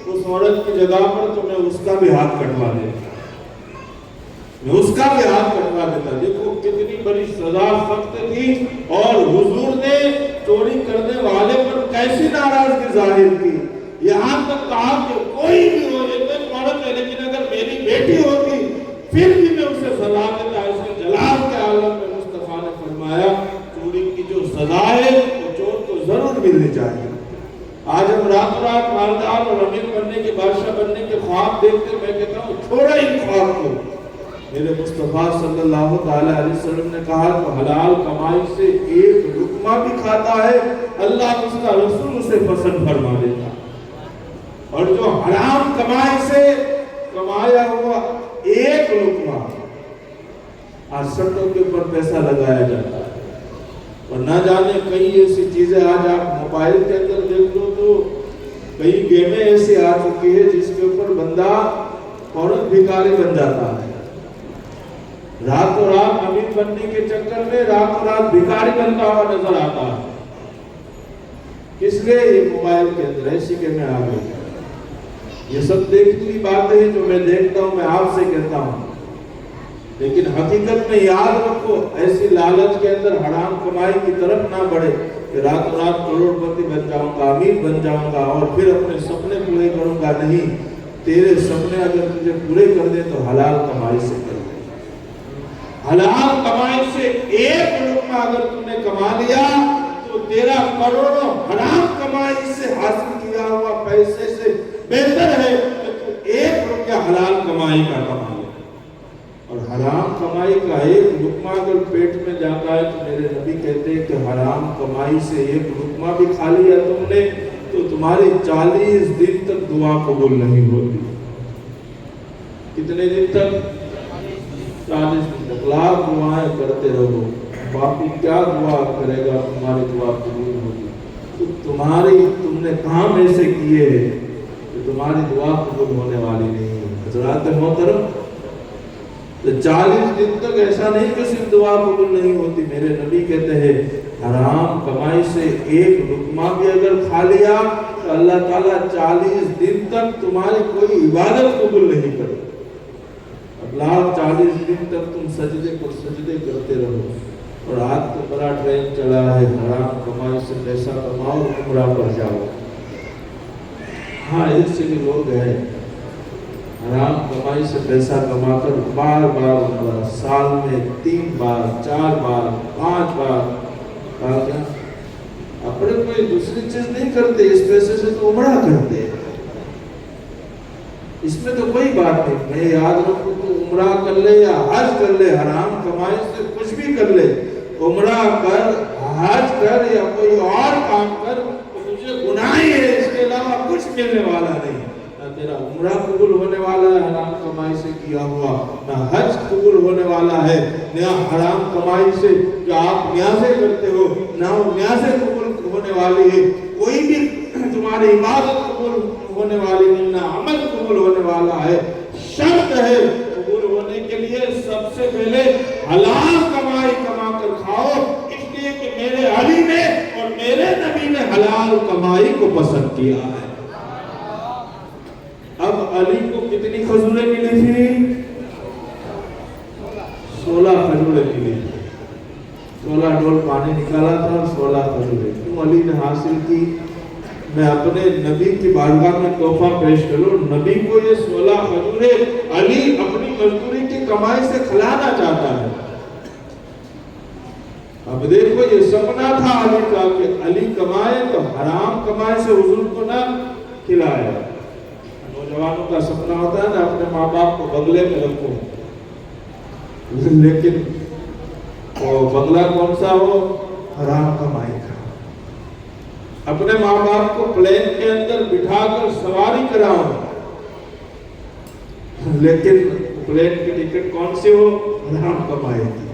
اس عورت کی جگہ پر تو میں اس کا بھی ہاتھ کٹوا دیتا، میں اس کا بھی ہاتھ کٹوا دیتا۔ دیکھو کتنی بڑی سزا سخت تھی، اور حضور نے چوری کرنے والے پر کیسی ناراضگی ظاہر کی، یہاں تک کہا کہ کوئی بھی ہو، ایک عورت پھر بھی میں اسے سزا دیتا. اس کے جلال کے عالم میں مصطفیٰ نے فرمایا چوری کی جو سزا ہے وہ چور کو ضرور ملنی چاہیے. آج ہم رات رات مالدار اور امیر بننے کے، بادشاہ بننے کے خواب دیکھتے، میں کہتا ہوں چھوڑا ان خواب کو. میرے مصطفیٰ صلی اللہ تعالیٰ علیہ وسلم نے کہا تو حلال کمائی سے ایک لقمہ بھی کھاتا ہے اللہ اس کا رسول اسے پسند فرما دیتا. اور جو حرام کمائی سے کمایا ہوا ایک لقمہ، آج سڑکوں کے اوپر پیسہ لگایا جاتا ہے. اور نہ جانے کئی ایسی چیزیں آج آپ موبائل کے اندر دیکھ لو تو کئی گیمیں ایسی آ چکی ہے جس کے اوپر بندہ فوراً بھکاری بن جاتا ہے. راتوں رات امیر بننے کے چکر میں راتوں رات بھکاری بنتا ہوا نظر آتا ہے. کس لیے؟ یہ موبائل کے اندر ایسی گیمیں آ گئی. یہ سب دیکھنے کی باتیں ہیں جو میں دیکھتا ہوں، میں آپ سے کہتا ہوں. لیکن حقیقت میں یاد رکھو ایسی لالچ کے اندر حرام کمائی کی طرف نہ بڑھے کہ راتوں رات کروڑ پتی بن جاؤں گا، امیر بن جاؤں گا اور پھر اپنے سپنے پورے کروں گا. نہیں، تیرے سپنے اگر تجھے پورے کر دے تو حلال کمائی سے کر دے. حلال کمائی سے ایک لقمہ اگر تم نے کما لیا تو تیرا کروڑوں حرام کمائی سے حاصل کیا ہوا پیسے سے بہتر ہے کہ تو ایک روپیہ حلال کمائی کا کما لے. اور حرام کمائی کا ایک لقمہ اگر پیٹ میں جاتا ہے تو میرے نبی کہتے ہیں کہ حرام کمائی سے ایک لقمہ بھی کھا لیا تم نے تو تمہاری 40 دن تک دعا قبول نہیں ہوتی. کتنے دن تک؟ 40 دن تک. لاکھ دعائیں کرتے رہو، باقی کیا دعا کرے گا تمہاری دعا قبول ہوگی. تو تم نے کام ایسے کیے ہیں کہ تمہاری دعا قبول ہونے والی نہیں ہے. حضرات محترم، 40 دن تک ایسا نہیں کہ صرف دعا قبول نہیں ہوتی. میرے نبی کہتے ہیں حرام کمائی سے ایک لقمہ بھی اگر کھا لیا تو اللہ تعالیٰ 40 دن تک تمہاری کوئی عبادت قبول نہیں کرے. اب 40 دن تک تم سجدے پر سجدے کرتے رہو. اور آج تو بڑا ٹرین چلا ہے، حرام کمائی سے پیسہ کماؤ، عمرہ پر جاؤ. ہاں ایسے بھی لوگ ہیں حرام کمائی سے پیسہ کما کر بار بار عمرہ، سال میں 3 بار 4 بار 5 بار. کیا اپنے کوئی دوسری چیز نہیں کرتے، اس پیسے سے تو عمرہ کرتے ہیں. اس میں تو کوئی بات نہیں. میں یاد رکھوں تو عمرہ کر لے یا حج کر لے، حرام کمائی سے کچھ بھی کر لے، عمرہ کر، حج کر یا کوئی اور کام کر، تجھے گناہ ہی ہے، اس کے علاوہ کچھ ملنے والا نہیں. نہ تیرا عمرہ قبول ہونے والا ہے حرام کمائی سے کیا ہوا، نہ حج قبول ہونے والا ہے، نہ حرام کمائی سے جو آپ نیازیں کرتے ہو نہ وہ نیازیں قبول ہونے والی ہے. کوئی بھی تمہاری عبادت قبول ہونے والی نہیں، نہ عمل قبول ہونے والا ہے. شرط ہے قبول ہونے کے لیے سب سے پہلے حلال کمائی کما کر کھاؤ، اس لیے کہ میرے علی نے اور میرے نبی نے حلال کمائی کو پسند کیا ہے. اب علی کو کتنی کھجوریں ملی تھی؟ 16 کھجوریں ملی. 16 ڈول پانی نکالا تھا اور 16 کھجوریں. کیوں علی نے حاصل کی؟ میں اپنے نبی کی بارگاہ میں تحفہ پیش کروں. نبی کو یہ 16 کھجوریں علی اپنی مزدوری کی کمائی سے کھلانا چاہتا ہے. اب دیکھو یہ سپنا تھا علی کا کہ علی کمائے تو حرام کمائے سے حضور کو نہ کھلائے. نوجوانوں کا سپنا ہوتا ہے نا اپنے ماں باپ کو بنگلے میں رکھو، لیکن وہ بنگلہ کون سا ہو؟ حرام کمائی کا. اپنے ماں باپ کو پلین کے اندر بٹھا کر سواری کراؤ، لیکن پلین کی ٹکٹ کون سی ہو؟ حرام کمائی کی.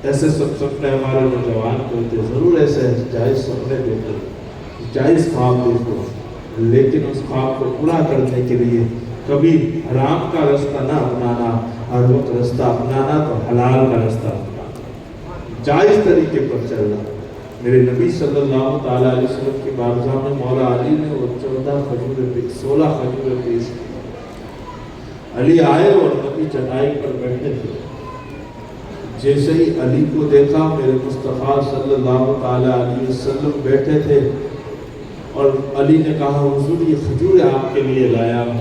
ایسے سب سپنے ہمارے نوجوان کو ہوتے. ضرور ایسے جائز سپنے دیکھو، جائز خواب دیکھو، لیکن اس خواب کو پورا کرنے کے لیے کبھی حرام کا رستہ نہ اپنانا، ہر وقت رستہ اپنانا تو حلال کا رستہ اپنانا، جائز طریقے پر چلنا. میرے نبی صلی اللہ تعالیٰ علیہ وسلم کی بارگاہ میں مولا علی نے وہ 16 کھجوریں پیش کی. علی آئے اور نبی چٹائی پر بیٹھے تھے. جیسے ہی علی کو دیکھا میرے مصطفیٰ صلی اللہ تعالیٰ علیہ وسلم بیٹھے تھے اور علی نے کہا حضور یہ کھجوریں آپ کے لیے لایا ہوں.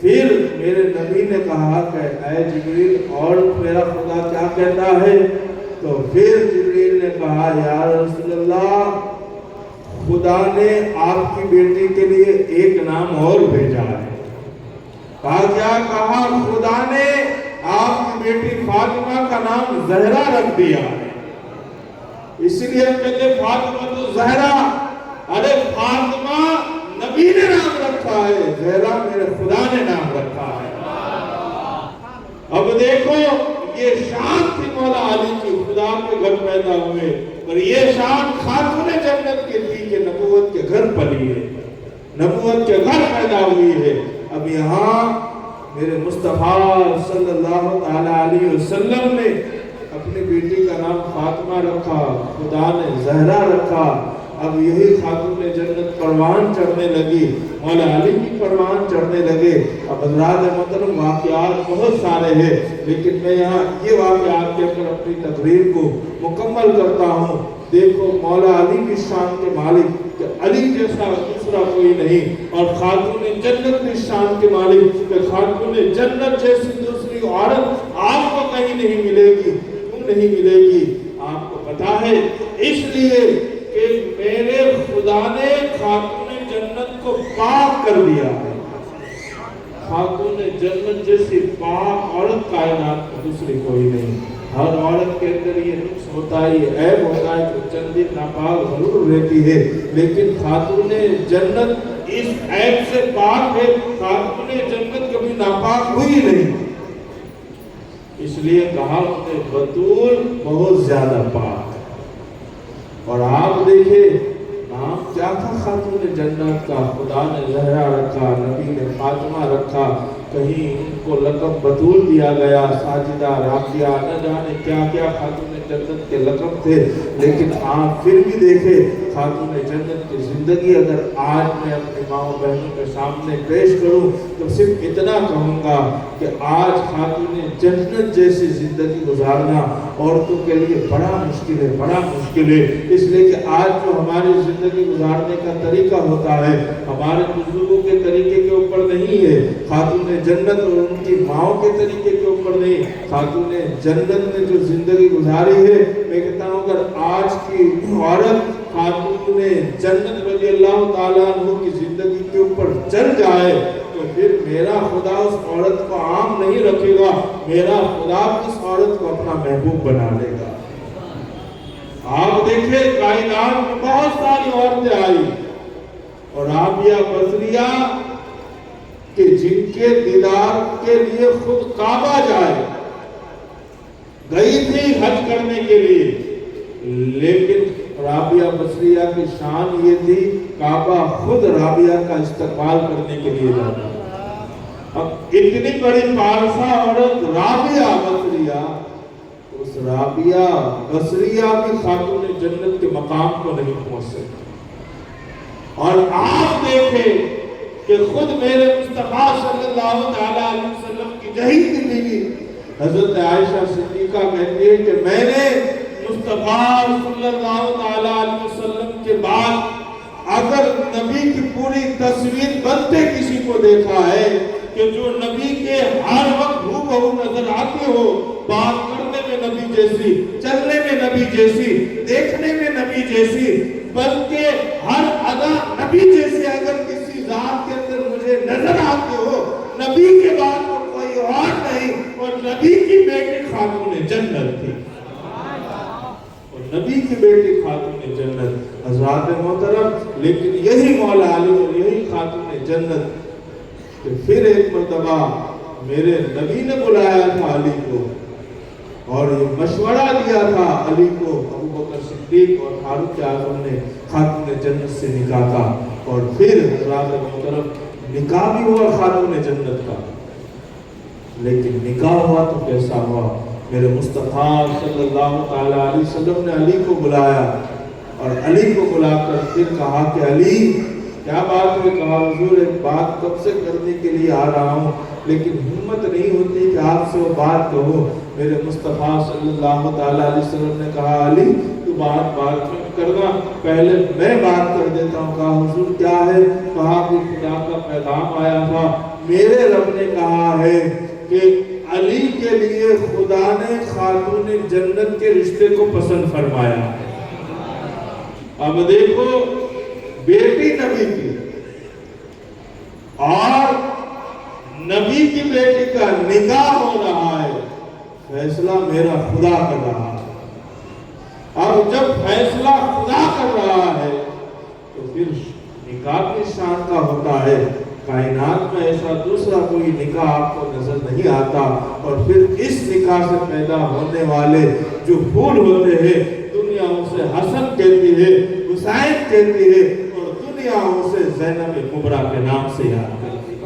پھر میرے نبی نے کہا کہ اے جبریل اور میرا خدا کیا کہتا ہے؟ تو پھر جبریل نے کہا یا رسول اللہ خدا نے آپ کی بیٹی کے لیے ایک نام اور بھیجا ہے۔ کہا کیا؟ کہا خدا نے آپ کی بیٹی فاطمہ کا نام زہرا رکھ دیا ہے، اس لیے ہم کہتے ہیں فاطمہ تو زہرا۔ ارے فاطمہ نبی نے نام رکھا ہے، زہرا میرے خدا نے نام رکھا ہے۔ اب دیکھو یہ شان تھی مولا علی کی، خدا کے گھر پیدا ہوئے، اور یہ شان خاتون جنت کی تھی کہ نبوت کے گھر پلی ہے، نبوت کے گھر پیدا ہوئی ہے۔ اب یہاں میرے مصطفیٰ صلی اللہ تعالی علیہ وسلم نے اپنی بیٹی کا نام فاطمہ رکھا، خدا نے زہرا رکھا۔ اب یہی خاتون جنت پروان چڑھنے لگی، مولا علی کی پروان چڑھنے لگے۔ اب حضرات محترم واقعات بہت سارے ہیں، لیکن میں یہاں یہ واقعات کے پر اپنی تقریر کو مکمل کرتا ہوں۔ دیکھو مولا علی کی شان کے مالک کہ علی جیسا دوسرا کوئی نہیں، اور خاتون جنت کی شان کے مالک کہ خاتون جنت جیسی دوسری عورت آپ کو کہیں نہیں ملے گی۔ کیوں نہیں ملے گی؟ آپ کو پتا ہے اس لیے کہ میرے خدا نے خاتون جنت کو پاک کر دیا ہے۔ خاتون جنت جیسی پاک عورت کائنات میں دوسری کوئی نہیں۔ ہر عورت کے اندر یہ نقص ہوتا ہے، یہ عیب ہوتا ہے کہ چند دن ناپاک ضرور رہتی ہے، لیکن خاتون جنت اس عیب سے پاک ہے۔ خاتون جنت کبھی ناپاک ہوئی نہیں، اس لیے کہا کہ بطول بہت زیادہ پاک۔ اور آپ دیکھیں نام کیا تھا خاتون جنت کا؟ خدا نے زہرا رکھا، نبی نے فاطمہ رکھا، کہیں ان کو لقب بطول دیا گیا، ساجدہ، راقیہ، نہ جانے کیا کیا خاتون جنت کے لقب تھے۔ لیکن آپ پھر بھی دیکھیں خاتون جنت کی زندگی اگر آج میں اپنے ماں بہنوں کے سامنے پیش کروں تو صرف اتنا کہوں گا کہ آج خاتون جنت جیسی زندگی گزارنا عورتوں کے لیے بڑا مشکل ہے، بڑا مشکل ہے۔ اس لیے کہ آج جو ہماری زندگی گزارنے کا طریقہ ہوتا ہے ہمارے بزرگوں کے طریقے کے اوپر نہیں ہے، خاتون جنت اور ان کی ماؤں کے طریقے کے اوپر نہیں۔ خاتون جنت نے جو زندگی گزاری ہے، میں کہتا ہوں اگر آج کی عورت خاتون جنت رضی اللہ تعالیٰ عنہ کی زندگی کے اوپر چل جائے تو پھر میرا خدا اس عورت کو عام نہیں رکھے گا، میرا خدا اس عورت کو اپنا محبوب بنا لے گا۔ آپ دیکھیں کائنات میں بہت ساری عورتیں آئی، اور رابعہ بصریہ کہ جن کے دیدار کے لیے خود کعبہ جائے گئی تھی حج کرنے کے لیے، لیکن رابعہ بصریہ کی شان یہ تھی کعبہ خود رابعہ کا استقبال کرنے کے لیے جاتا۔ اب اتنی بڑی پارسا عورت رابعہ بصریہ، اس رابعہ بصریہ بھی خاتون جنت کے مقام کو نہیں پہنچ سکتی۔ اور آپ دیکھیں کہ خود میرے مصطفیٰ صلی اللہ علیہ وسلم کی جہید بیوی حضرت عائشہ صدیقہ کہتی ہے کہ میں نے مصطفیٰ صلی اللہ علیہ وسلم کے بعد اگر نبی کی پوری تصویر بنتے کسی کو دیکھا ہے کہ جو نبی کے ہر وقت ہو بہو نظر آتی ہو، بات کرنے میں نبی جیسی، چلنے میں نبی جیسی، دیکھنے میں نبی جیسی، بلکہ ہر ادا نبی جیسے اگر کسی ذات کے اندر مجھے نظر آتی ہو، نبی کے بعد تو کوئی اور نہیں، اور نبی کی بیٹی خاتون جنت تھی، اور نبی کی بیٹی خاتون جنت حضرات محترم۔ لیکن یہی مولا علی اور یہی خاتون جنت کہ پھر ایک مرتبہ میرے نبی نے بلایا تھا علی کو اور یہ مشورہ دیا تھا علی کو، ابو بکر صدیق اور فاروق اعظم نے خاتون جنت سے نکاح کا، اور پھر حضرات محترم نکاح بھی ہوا خاتون جنت کا۔ لیکن نکاح ہوا تو کیسا ہوا؟ میرے مصطفیٰ صلی اللہ تعالیٰ علیہ وسلم نے علی کو بلایا، اور علی کو بلا کر پھر کہا کہ علی کیا بات ہے؟ کہا حضور ایک بات کب سے کرنے کے لیے آ رہا ہوں لیکن ہمت نہیں ہوتی کہ آپ سے وہ بات کہو۔ میرے مصطفیٰ صلی اللہ تعالیٰ علیہ وسلم نے کہا علی تو بات میں کرنا، پہلے میں بات کر دیتا ہوں۔ کہا حضور کیا ہے؟ کہا کہ خدا کا پیغام آیا تھا میرے رب نے کہا ہے کہ علی کے لیے خدا نے خاتون جنت کے رشتے کو پسند فرمایا ہے۔ اب دیکھو بیٹی نبی کی اور نبی کی بیٹی کا نکاح ہو رہا ہے، فیصلہ میرا خدا کر رہا ہے۔ اب جب فیصلہ خدا کر رہا ہے تو پھر نکاح کی شان کا ہوتا ہے۔ کائنات میں ایسا دوسرا کوئی نکاح آپ کو نظر نہیں آتا، اور پھر اس نکاح سے پیدا ہونے والے جو پھول ہوتے ہیں دنیا اسے حسن کہتی ہے، حسین کہتی ہے، اور دنیا اسے زینب کبریٰ کے نام سے یاد کرتی ہے۔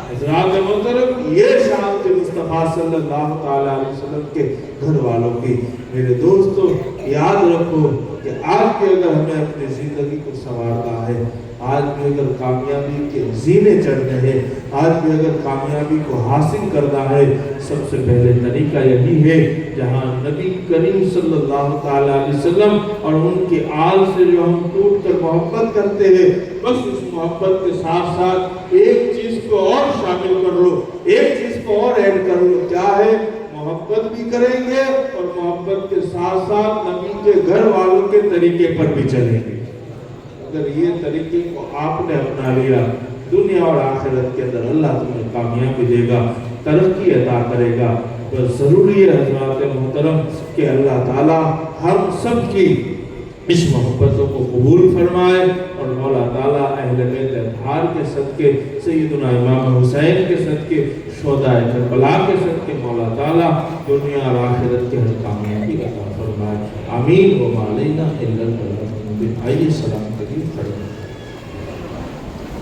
حضرات محترم، یہ شان کے مصطفیٰ صلی اللہ تعالیٰ علیہ وسلم کے گھر والوں کی۔ میرے دوستو یاد رکھو کہ آج بھی اگر ہمیں اپنی زندگی کو سنوارنا ہے، آج بھی اگر کامیابی کے زینے چڑھنے ہیں، آج بھی اگر کامیابی کو حاصل کرنا ہے، سب سے پہلے طریقہ یہی ہے جہاں نبی کریم صلی اللہ تعالیٰ علیہ وسلم اور ان کے آل سے جو ہم ٹوٹ کر محبت کرتے ہیں، بس اس محبت کے ساتھ ساتھ ایک چیز کو اور شامل کر لو، ایک چیز کو اور ایڈ کر لو۔ کیا ہے؟ محبت بھی کریں گے اور محبت کے ساتھ ساتھ نبی کے گھر والوں کے طریقے پر بھی چلیں گے۔ اگر یہ طریقے کو آپ نے اپنا لیا، دنیا اور آخرت کے اندر اللہ تمہیں کامیابی دے گا، ترقی عطا کرے گا۔ بس ضروری ہے حضرات محترم کہ اللہ تعالیٰ ہم سب کی اس محبتوں کو قبول فرمائے، اور مولا تعالیٰ اہل بیت اطہار کے صدقے، سیدنا امام حسین کے صدقے، شہداء کربلا کے صدقے مولا تعالیٰ دنیا اور آخرت کے ہر کامیابی عطا فرمائے۔ آمین۔ وما علینا الا البلاغ المبین۔ آئیے سلام کریے، کھڑے